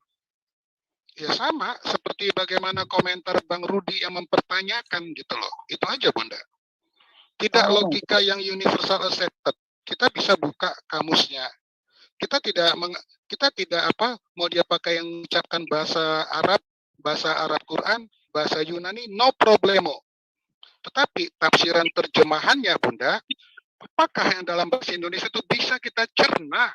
Ya sama, seperti bagaimana komentar Bang Rudi yang mempertanyakan gitu loh. Itu aja, Bunda. Tidak logika yang universal accepted. Kita bisa buka kamusnya. Kita tidak mau dia pakai yang mengucapkan bahasa Arab Quran, bahasa Yunani, no problemo. Tetapi tafsiran terjemahannya, Bunda, apakah yang dalam bahasa Indonesia itu bisa kita cerna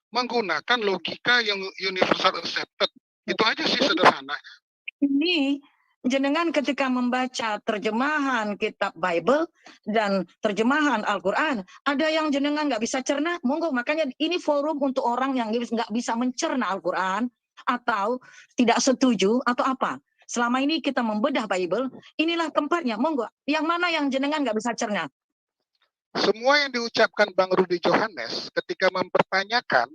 menggunakan logika yang universal accepted? Itu aja sih sederhana. Ini jenengan ketika membaca terjemahan kitab Bible dan terjemahan Al-Quran, ada yang jenengan nggak bisa cerna, monggo. Makanya ini forum untuk orang yang nggak bisa mencerna Al-Quran atau tidak setuju atau apa. Selama ini kita membedah Bible, inilah tempatnya, monggo. Yang mana yang jenengan nggak bisa cerna? Semua yang diucapkan Bang Rudi Johannes ketika mempertanyakan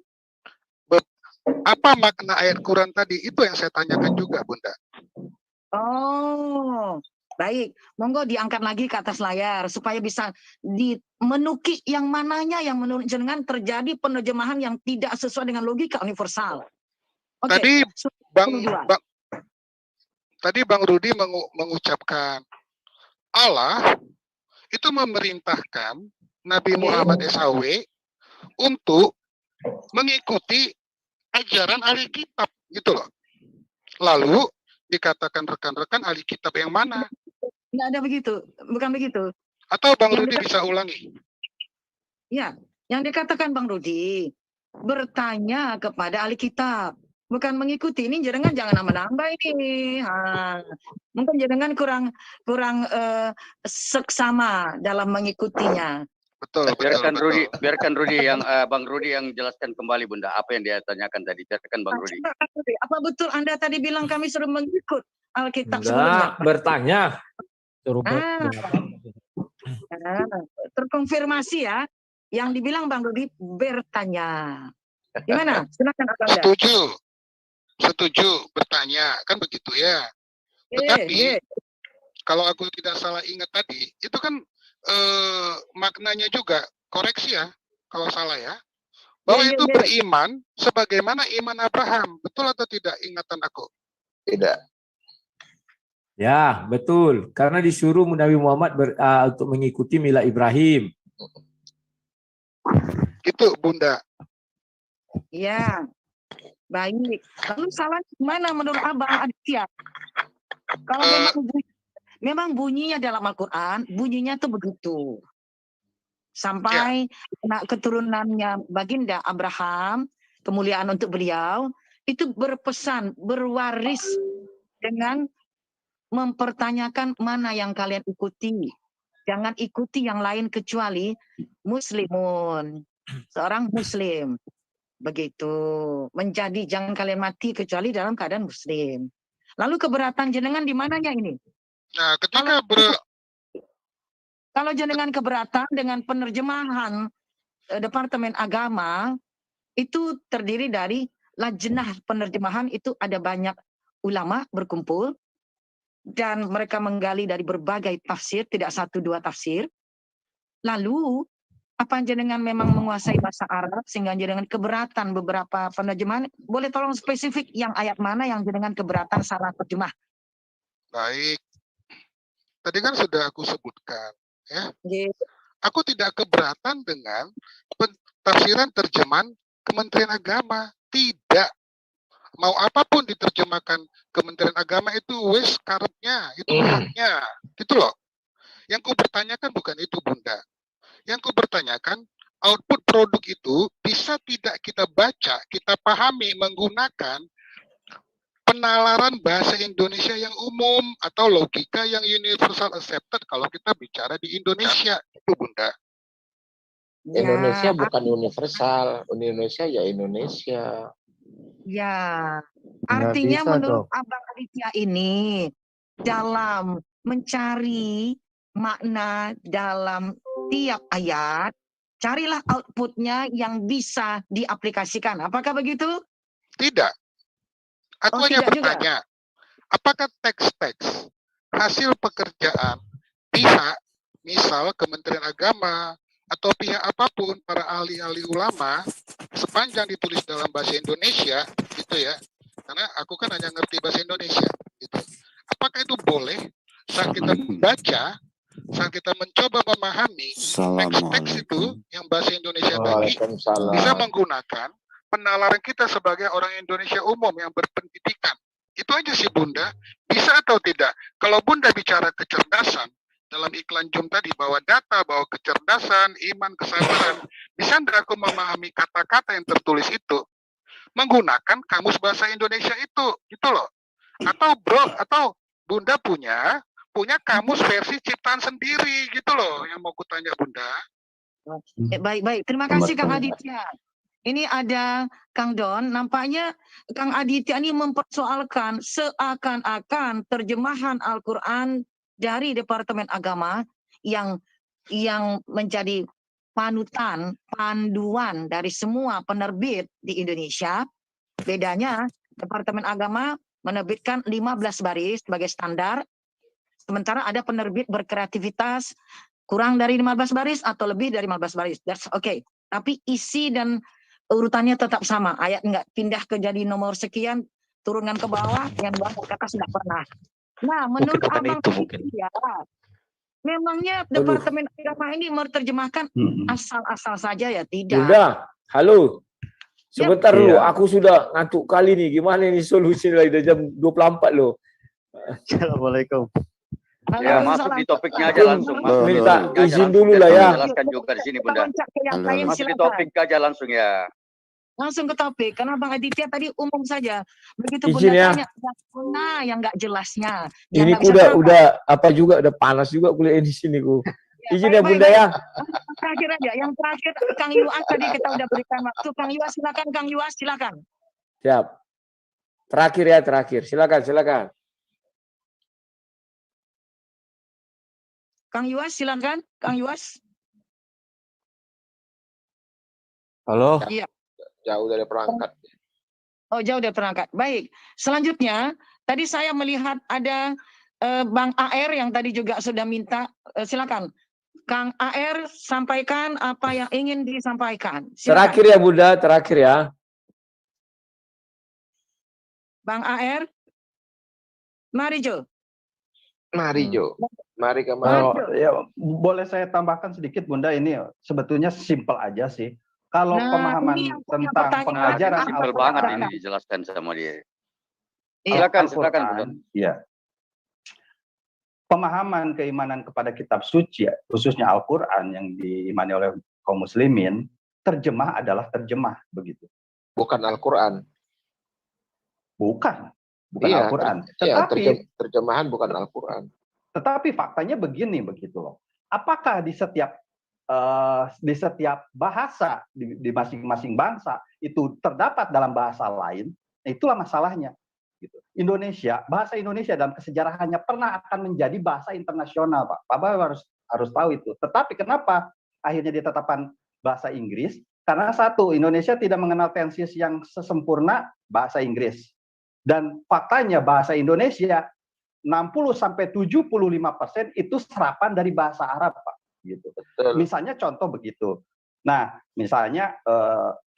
apa makna ayat Quran tadi, itu yang saya tanyakan juga, Bunda. Oh, baik. Monggo diangkat lagi ke atas layar supaya bisa menukik yang mananya yang menurut jenengan terjadi penerjemahan yang tidak sesuai dengan logika universal. Oke. Tadi Bang Rudi mengucapkan Allah itu memerintahkan Nabi Muhammad SAW untuk mengikuti ajaran ahli kitab, gitu loh. Lalu dikatakan rekan-rekan ahli kitab yang mana? Nggak ada begitu, bukan begitu. Atau Bang Rudi bisa ulangi? Ya, yang dikatakan Bang Rudi bertanya kepada ahli kitab, bukan mengikuti. Ini jenengan jangan nambah-nambah ini. Mungkin jenengan kurang seksama dalam mengikutinya. Betul. Biarkan Rudi yang Bang Rudi yang jelaskan kembali, Bunda, apa yang dia tanyakan tadi. Biarkan Bang Rudi. Apa betul Anda tadi bilang kami suruh mengikut Alkitab sebelumnya? Bertanya. Terkonfirmasi ya. Yang dibilang Bang Rudi bertanya. Gimana? Silakan Anda. Setuju bertanya, kan begitu ya. Tetapi kalau aku tidak salah ingat tadi, itu kan maknanya juga, koreksi ya kalau salah ya, bahwa itu beriman sebagaimana iman Abraham. Betul atau tidak ingatan aku? Tidak. Ya, betul. Karena disuruh Nabi Muhammad untuk mengikuti mila Ibrahim. Gitu, Bunda. Ya, baik. Lalu salah mana menurut Abang Aditya? Kalau memang bunyinya dalam Al-Quran, bunyinya tuh begitu. Sampai anak keturunannya Baginda Abraham, kemuliaan untuk beliau, itu berpesan, berwaris dengan mempertanyakan mana yang kalian ikuti. Jangan ikuti yang lain kecuali muslimun. Seorang muslim. Begitu. Menjadi jangan kalian mati kecuali dalam keadaan muslim. Lalu keberatan jenengan di mananya ini? Nah, kalau jenengan keberatan dengan penerjemahan Departemen Agama, itu terdiri dari lajnah penerjemahan, itu ada banyak ulama berkumpul, dan mereka menggali dari berbagai tafsir, tidak satu dua tafsir. Lalu, apa jenengan memang menguasai bahasa Arab, sehingga jenengan keberatan beberapa penerjemahan, boleh tolong spesifik yang ayat mana yang jenengan keberatan salah terjemah? Baik. Tadi kan sudah aku sebutkan, ya. Aku tidak keberatan dengan tafsiran terjemahan Kementerian Agama. Tidak. Mau apapun diterjemahkan Kementerian Agama itu wes karetnya, itu haknya, gitu loh. Yang ku bertanyakan bukan itu, Bunda. Yang ku bertanyakan, output produk itu bisa tidak kita baca, kita pahami menggunakan penalaran bahasa Indonesia yang umum atau logika yang universal accepted kalau kita bicara di Indonesia, itu Bunda. Indonesia bukan universal, Indonesia ya Indonesia. Ya, Nggak artinya bisa, menurut Dok. Abang Aditya ini dalam mencari makna dalam tiap ayat, carilah outputnya yang bisa diaplikasikan. Apakah begitu? Tidak. Aku Oh, hanya tidak juga. bertanya, apakah teks-teks hasil pekerjaan pihak, misal Kementerian Agama, atau pihak apapun, para ahli-ahli ulama, sepanjang ditulis dalam bahasa Indonesia, gitu ya, karena aku kan hanya ngerti bahasa Indonesia, gitu. Apakah itu boleh saat kita membaca, saat kita mencoba memahami teks-teks itu yang bahasa Indonesia tadi, bisa menggunakan penalaran kita sebagai orang Indonesia umum yang berpendidikan. Itu aja sih Bunda, bisa atau tidak? Kalau Bunda bicara kecerdasan, dalam iklan Jum tadi, bawa data, bawa kecerdasan, iman, kesabaran, bisa nggak aku memahami kata-kata yang tertulis itu menggunakan kamus bahasa Indonesia itu, gitu loh. Atau Bunda punya kamus versi ciptaan sendiri, gitu loh, yang mau kutanya Bunda. Baik. Terima kasih Kang Aditya. Ini ada Kang Don, nampaknya Kang Aditya ini mempersoalkan seakan-akan terjemahan Al-Quran dari Departemen Agama yang menjadi panduan dari semua penerbit di Indonesia. Bedanya Departemen Agama menerbitkan 15 baris sebagai standar, sementara ada penerbit berkreativitas kurang dari 15 baris atau lebih dari 15 baris. That's okay. Tapi isi dan urutannya tetap sama. Ayat nggak pindah ke jadi nomor sekian, turunkan ke bawah, yang bawah ke atas nggak pernah. Nah, menurut Abang ya, memangnya Departemen Agama ini menerjemahkan asal-asal saja ya? Tidak. Bunda, halo. Sebentar Yap. dulu, Iya. aku sudah ngantuk kali nih. Gimana ini solusi lagi udah jam 24 loh. Assalamualakum. Ya, masuk di topiknya aja langsung. Aku minta izin dulu lah ya. Jelaskan juga di sini, Bunda. Lain, Masuk di silakan. topik aja langsung ya. Langsung ke topik, karena Bang Aditya tadi umum saja. Begitu Izin Bunda ya. tanya, yang nggak jelasnya. Ini ku udah apa juga, udah panas juga kuliah di sini ku. Izin ya Bunda ya. Terakhir aja, yang terakhir Kang Yuas tadi kita udah berikan waktu. Kang Yuas silakan, Kang Yuas silakan. Siap. Terakhir ya, terakhir. Silakan. Kang Yuas silakan, Kang Yuas. Halo. Iya. Jauh dari perangkat. Oh, jauh dari perangkat. Baik. Selanjutnya, tadi saya melihat ada Bang AR yang tadi juga sudah minta. Silakan. Kang AR, sampaikan apa yang ingin disampaikan. Silakan. Terakhir ya Bunda, terakhir ya. Bang AR. Mari Jo. Mari kemari. Ya, boleh saya tambahkan sedikit Bunda, ini sebetulnya simpel aja sih. Kalau pemahaman tentang pengajaran simpel banget ini dijelaskan sama dia. Silakan Bunda. Iya. Pemahaman keimanan kepada kitab suci, khususnya Al-Quran yang diimani oleh kaum muslimin, terjemah adalah terjemah begitu. Bukan Al-Quran. Bukan Iya, Al-Quran. Tetapi terjemahan bukan Al-Quran. Tetapi faktanya begini begitu loh. Apakah di setiap bahasa di masing-masing bangsa itu terdapat dalam bahasa lain? Itulah masalahnya. Gitu. Bahasa Indonesia dalam kesejarahannya pernah akan menjadi bahasa internasional, Pak. Bapak harus tahu itu. Tetapi kenapa akhirnya ditetapkan bahasa Inggris? Karena satu, Indonesia tidak mengenal tenses yang sesempurna bahasa Inggris. Dan faktanya bahasa Indonesia 60-75% itu serapan dari bahasa Arab, Pak. Gitu. Misalnya contoh begitu. Nah, misalnya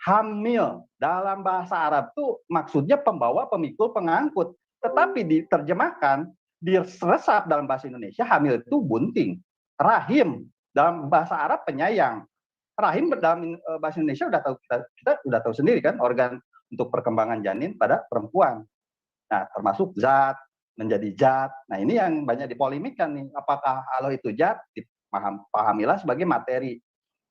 hamil dalam bahasa Arab itu maksudnya pembawa, pemikul, pengangkut. Tetapi diterjemahkan, diresap dalam bahasa Indonesia, hamil itu bunting. Rahim dalam bahasa Arab penyayang. Rahim dalam bahasa Indonesia kita udah tahu sendiri kan, organ untuk perkembangan janin pada perempuan. Nah, termasuk zat, menjadi zat. Nah, ini yang banyak dipolemikkan nih. Apakah Allah itu zat? Pahamilah sebagai materi.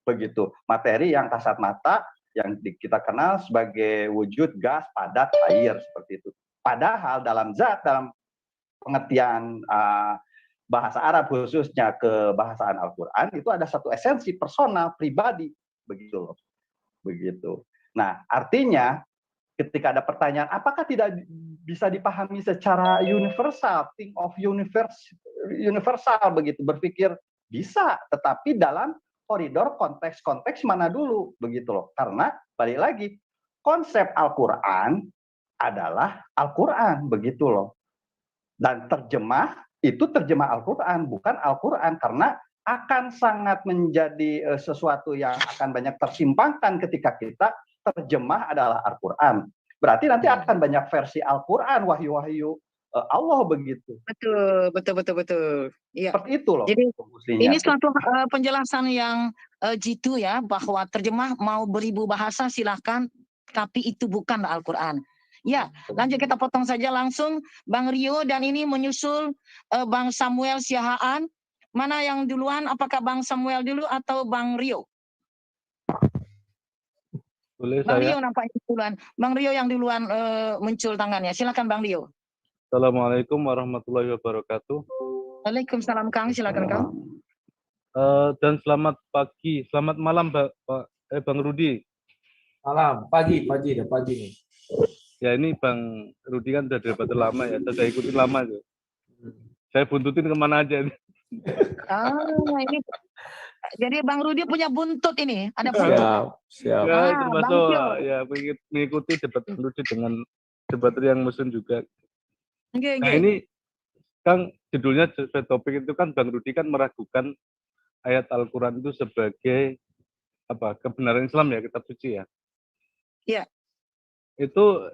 Begitu. Materi yang kasat mata, yang kita kenal sebagai wujud gas, padat, air, seperti itu. Padahal dalam zat, dalam pengertian bahasa Arab khususnya kebahasaan Al-Quran, itu ada satu esensi personal, pribadi. Begitu loh. Begitu. Nah, artinya ketika ada pertanyaan, apakah tidak bisa dipahami secara universal, think of universal begitu, berpikir bisa, tetapi dalam koridor konteks-konteks mana dulu, begitu loh. Karena balik lagi, konsep Al-Quran adalah Al-Quran, begitu loh. Dan terjemah, itu terjemah Al-Quran, bukan Al-Quran, karena akan sangat menjadi sesuatu yang akan banyak tersimpangkan ketika kita terjemah adalah Al-Quran. Berarti nanti akan banyak versi Al-Quran, wahyu-wahyu Allah begitu. Betul. Iya. Seperti itu loh. Jadi ini suatu penjelasan yang jitu ya, bahwa terjemah mau beribu bahasa silahkan, tapi itu bukan Al-Quran. Ya, lanjut kita potong saja langsung Bang Rio, dan ini menyusul Bang Samuel Siahaan. Mana yang duluan? Apakah Bang Samuel dulu atau Bang Rio? Boleh Bang saya? Rio nampaknya duluan. Bang Rio yang duluan muncul tangannya. Silakan Bang Rio. Assalamualaikum warahmatullahi wabarakatuh. Waalaikumsalam Kang, silakan Kang. Dan selamat pagi, selamat malam Bang Rudi. Malam, pagi nih. Ya ini Bang Rudi kan udah debat lama ya, saya ikutin lama tuh. Saya buntutin kemana aja. Ini jadi Bang Rudi punya buntut ini, ada buntut. Siap. Ya, termasuk ya mengikuti debat Bang Rudi dengan debat yang muslim juga. Nah ini Kang, judulnya sesuai topik itu kan Bang Rudi kan meragukan ayat Al-Quran itu sebagai apa, kebenaran Islam ya, kitab suci ya. Iya. Itu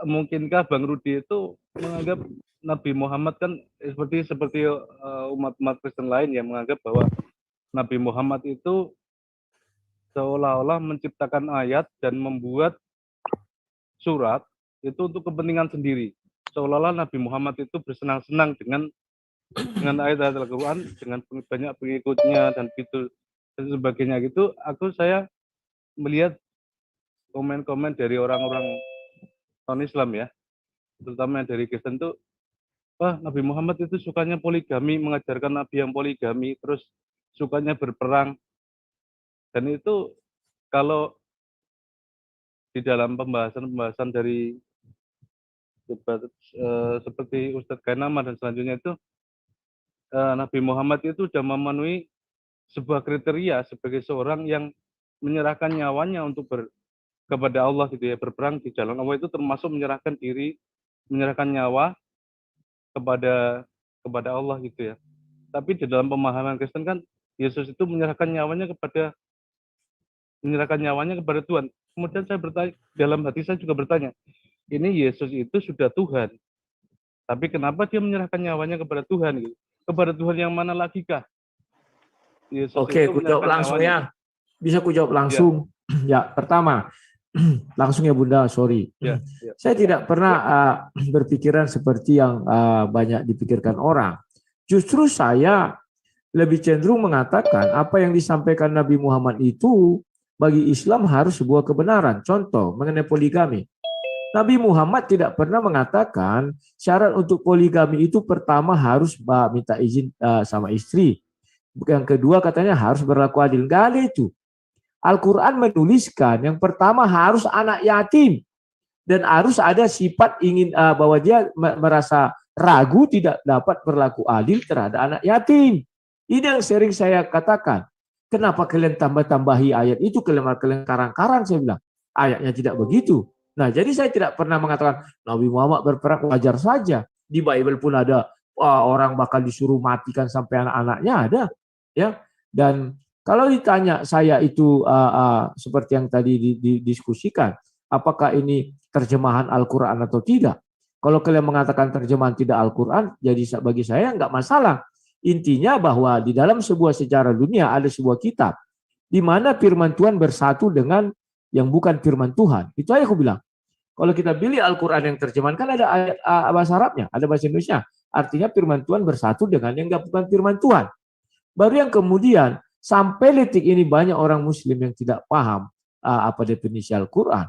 mungkinkah Bang Rudi itu menganggap Nabi Muhammad kan seperti umat-umat Kristen lain yang menganggap bahwa Nabi Muhammad itu seolah-olah menciptakan ayat dan membuat surat itu untuk kepentingan sendiri. Seolah-olah Nabi Muhammad itu bersenang-senang dengan ayat Al-Quran, dengan banyak pengikutnya dan gitu dan sebagainya gitu. Saya melihat komen-komen dari orang-orang non-Islam ya, terutama yang dari Kristen itu, Nabi Muhammad itu sukanya poligami, mengajarkan Nabi yang poligami, terus sukanya berperang. Dan itu kalau di dalam pembahasan dari debat seperti Ustadz Kainama dan selanjutnya itu, Nabi Muhammad itu sudah memenuhi sebuah kriteria sebagai seorang yang menyerahkan nyawanya untuk kepada Allah gitu ya, berperang di jalan Allah itu termasuk menyerahkan diri, menyerahkan nyawa kepada Allah gitu ya. Tapi di dalam pemahaman Kristen kan Yesus itu menyerahkan nyawanya kepada Tuhan. Kemudian saya bertanya, dalam hati saya juga bertanya, ini Yesus itu sudah Tuhan, tapi kenapa dia menyerahkan nyawanya kepada Tuhan gitu? Kepada Tuhan yang mana lagi kah? Oke, aku jawab langsung ya. Bisa aku jawab langsung? Ya, pertama, langsung ya Bunda, sorry. Ya. Saya tidak pernah berpikiran seperti yang banyak dipikirkan orang. Justru saya lebih cenderung mengatakan apa yang disampaikan Nabi Muhammad itu bagi Islam harus sebuah kebenaran. Contoh, mengenai poligami. Nabi Muhammad tidak pernah mengatakan syarat untuk poligami itu pertama harus minta izin sama istri. Yang kedua katanya harus berlaku adil. Nggak ada itu. Al-Quran menuliskan yang pertama harus anak yatim. Dan harus ada sifat ingin bahwa dia merasa ragu tidak dapat berlaku adil terhadap anak yatim. Ini yang sering saya katakan. Kenapa kalian tambah-tambahi ayat itu, kalian karang-karang, saya bilang. Ayatnya tidak begitu. Nah, jadi saya tidak pernah mengatakan Nabi Muhammad berperang, wajar saja. Di Bible pun ada orang bakal disuruh matikan sampai anak-anaknya, ada. Ya. Dan kalau ditanya saya itu seperti yang tadi didiskusikan, apakah ini terjemahan Al-Quran atau tidak? Kalau kalian mengatakan terjemahan tidak Al-Quran, jadi bagi saya nggak masalah. Intinya bahwa di dalam sebuah sejarah dunia ada sebuah kitab di mana firman Tuhan bersatu dengan yang bukan firman Tuhan. Itu aja aku bilang. Kalau kita pilih Al-Quran yang terjemahan, kan ada ayat bahasa Arabnya, ada bahasa Indonesia. Artinya firman Tuhan bersatu dengan yang nggak bukan firman Tuhan. Baru yang kemudian, sampai detik ini banyak orang Muslim yang tidak paham apa definisi Al-Quran.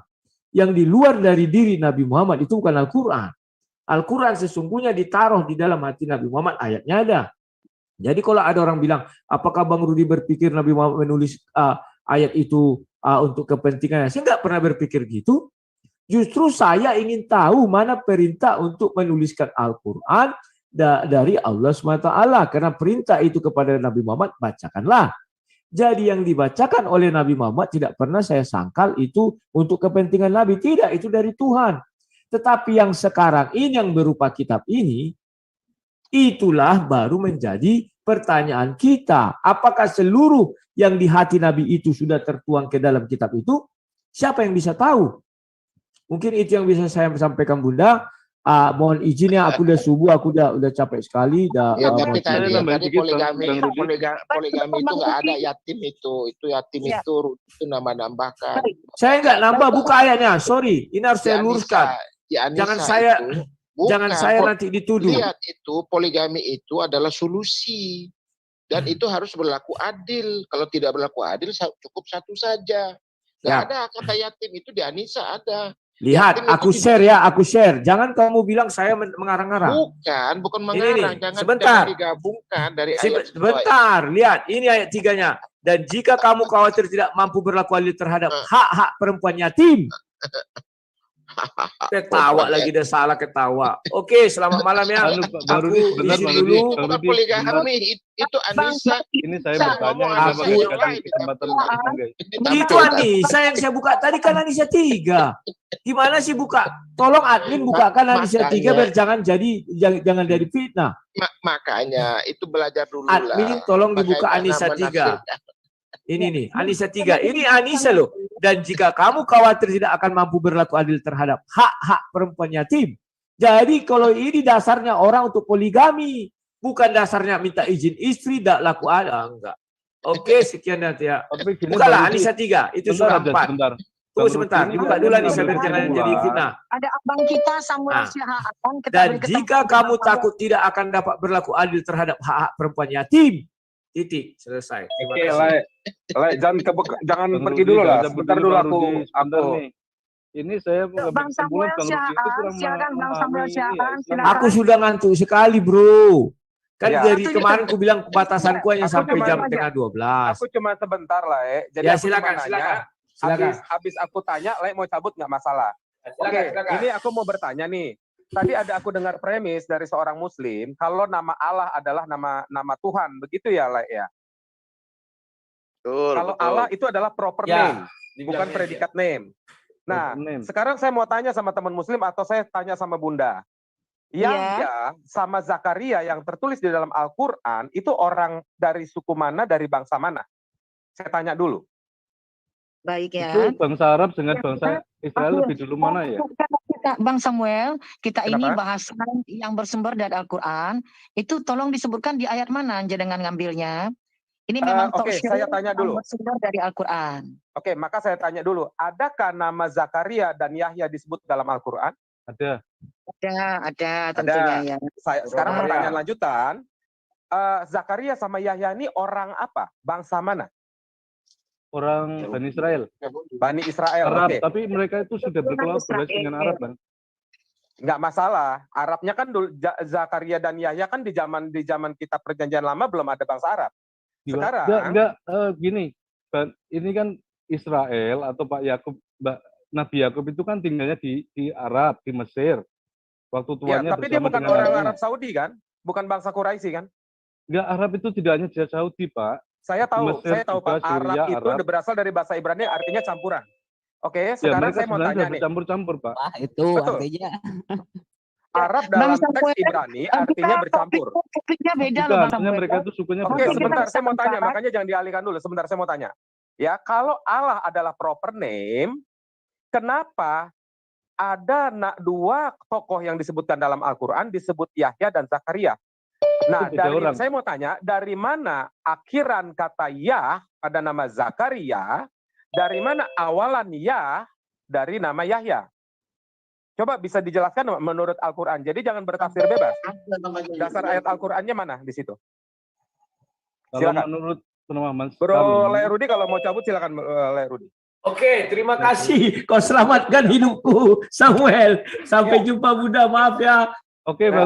Yang di luar dari diri Nabi Muhammad itu bukan Al-Quran. Al-Quran sesungguhnya ditaruh di dalam hati Nabi Muhammad, ayatnya ada. Jadi kalau ada orang bilang, apakah Bang Rudi berpikir Nabi Muhammad menulis ayat itu untuk kepentingannya? Saya nggak pernah berpikir gitu. Justru saya ingin tahu mana perintah untuk menuliskan Al-Quran dari Allah SWT. Karena perintah itu kepada Nabi Muhammad, bacakanlah. Jadi yang dibacakan oleh Nabi Muhammad tidak pernah saya sangkal itu untuk kepentingan Nabi. Tidak, itu dari Tuhan. Tetapi yang sekarang ini yang berupa kitab ini, itulah baru menjadi pertanyaan kita. Apakah seluruh yang di hati Nabi itu sudah tertuang ke dalam kitab itu? Siapa yang bisa tahu? Mungkin itu yang bisa saya sampaikan Bunda. Mohon izinnya, aku udah subuh, aku udah capek sekali. Ya, tapi tadi poligami itu nggak ada yatim itu yatim itu nambah-nambahkan. Saya nggak nambah, buka ayatnya. Sorry, ini harus saya luruskan. Jangan saya nanti dituduh. Lihat itu poligami itu adalah solusi dan itu harus berlaku adil. Kalau tidak berlaku adil cukup satu saja. Nggak ada kata yatim itu di Anisa ada. Lihat, aku share. Jangan kamu bilang saya mengarang-arang. Bukan mengarang. Jangan digabungkan dari ayat. Sebentar, lihat. Ini ayat 3-nya. Dan jika kamu khawatir tidak mampu berlaku adil terhadap hak-hak perempuan yatim. Ketawa lagi, udah salah ketawa. Oke, selamat malam ya. Aku izin dulu. Bukan poligami, itu Anissa. Ini saya bertanya. Itu Anissa yang saya buka tadi, kan Anissa 3. Gimana sih buka? Tolong admin bukakan Anissa 3 biar jangan jadi fitnah. Makanya itu belajar dulu admin tolong dibuka Anissa 3. Ini nih, Anissa 3. Ini Anissa loh. Dan jika kamu khawatir tidak akan mampu berlaku adil terhadap hak-hak perempuan yatim. Jadi kalau ini dasarnya orang untuk poligami. Bukan dasarnya minta izin istri, tidak laku adil. Enggak. Oke, sekian nanti ya. Bukalah Anissa 3. Itu surah 4. Tunggu sebentar, dibuka dulu Anissa biar jangan jadi fitnah. Ada abang kita Samuel Syahaan. Dan jika kamu takut tidak akan dapat berlaku adil terhadap hak-hak perempuan yatim. Titik, selesai. Oke, jangan pergi dulu lah. Sebentar dulu aku. Ini saya Bang Samuel Syahaan. Aku sudah ngantuk sekali, Bro. Kan dari kemarin aku bilang batasanku hanya sampai jam tengah 12. Aku cuma sebentar lah, Jadi ya silakan. Habis aku tanya, mau cabut nggak masalah. Oke, ini aku mau bertanya nih. Tadi aku dengar premis dari seorang Muslim kalau nama Allah adalah nama Tuhan, begitu ya, ya? Kalau Allah itu adalah proper name, bukan predikat name. Nah, sekarang saya mau tanya sama teman Muslim atau saya tanya sama Bunda. Yahya sama Zakaria yang tertulis di dalam Al-Quran itu orang dari suku mana, dari bangsa mana? Saya tanya dulu. Baik ya. Itu bangsa Arab dengan bangsa Israel lebih dulu mana ya? Bang Samuel, kita ini bahasan yang bersumber dari Al-Quran. Itu tolong disebutkan di ayat mana Anda dengan ngambilnya. Ini memang saya tanya dulu. Bersumber dari Al-Quran. Oke, maka saya tanya dulu. Adakah nama Zakaria dan Yahya disebut dalam Al-Quran? Ada tentunya ya. Sekarang pertanyaan lanjutan. Zakaria sama Yahya ini orang apa? Bangsa mana? Orang Bani Israel. Bani Israel. Arab, tapi mereka itu sudah berkolaborasi dengan Arab, Bang. Nggak masalah. Arabnya kan Zakaria dan Yahya kan di zaman kitab Perjanjian Lama belum ada bangsa Arab. Sekarang gini, ini kan Israel atau Pak Yakub, Nabi Yakub itu kan tinggalnya di Arab, di Mesir. Waktu tuanya tapi dia bukan orang Arab Saudi kan? Bukan bangsa Quraisy kan? Enggak, Arab itu tidak hanya di Saudi, Pak. Saya tahu Pak, Syria, Arab itu berasal dari bahasa Ibrani artinya campuran. Oke, sekarang saya mau tanya nih. Bercampur-campur, Pak. Itu artinya. Arab dalam teks Ibrani artinya bercampur. Topiknya beda loh, Bang Samuel. Mereka itu sukunya. Oke, sebentar saya mau tanya, makanya jangan dialihkan dulu. Sebentar saya mau tanya. Ya, kalau Allah adalah proper name, kenapa ada dua tokoh yang disebutkan dalam Al-Quran disebut Yahya dan Zakaria? Nah, saya mau tanya, dari mana akhiran kata Yah pada nama Zakaria, dari mana awalan Yah dari nama Yahya? Coba bisa dijelaskan menurut Al-Quran. Jadi jangan bertafsir bebas. Dasar ayat Al-Qurannya mana di situ? Kalau Silakan. menurut pemahaman Bro kami, Le Rudi kalau mau cabut silakan Le Rudi. Oke, terima kasih. Kau selamatkan hidupku, Samuel. Sampai jumpa Bunda, maaf ya. Oke, Bang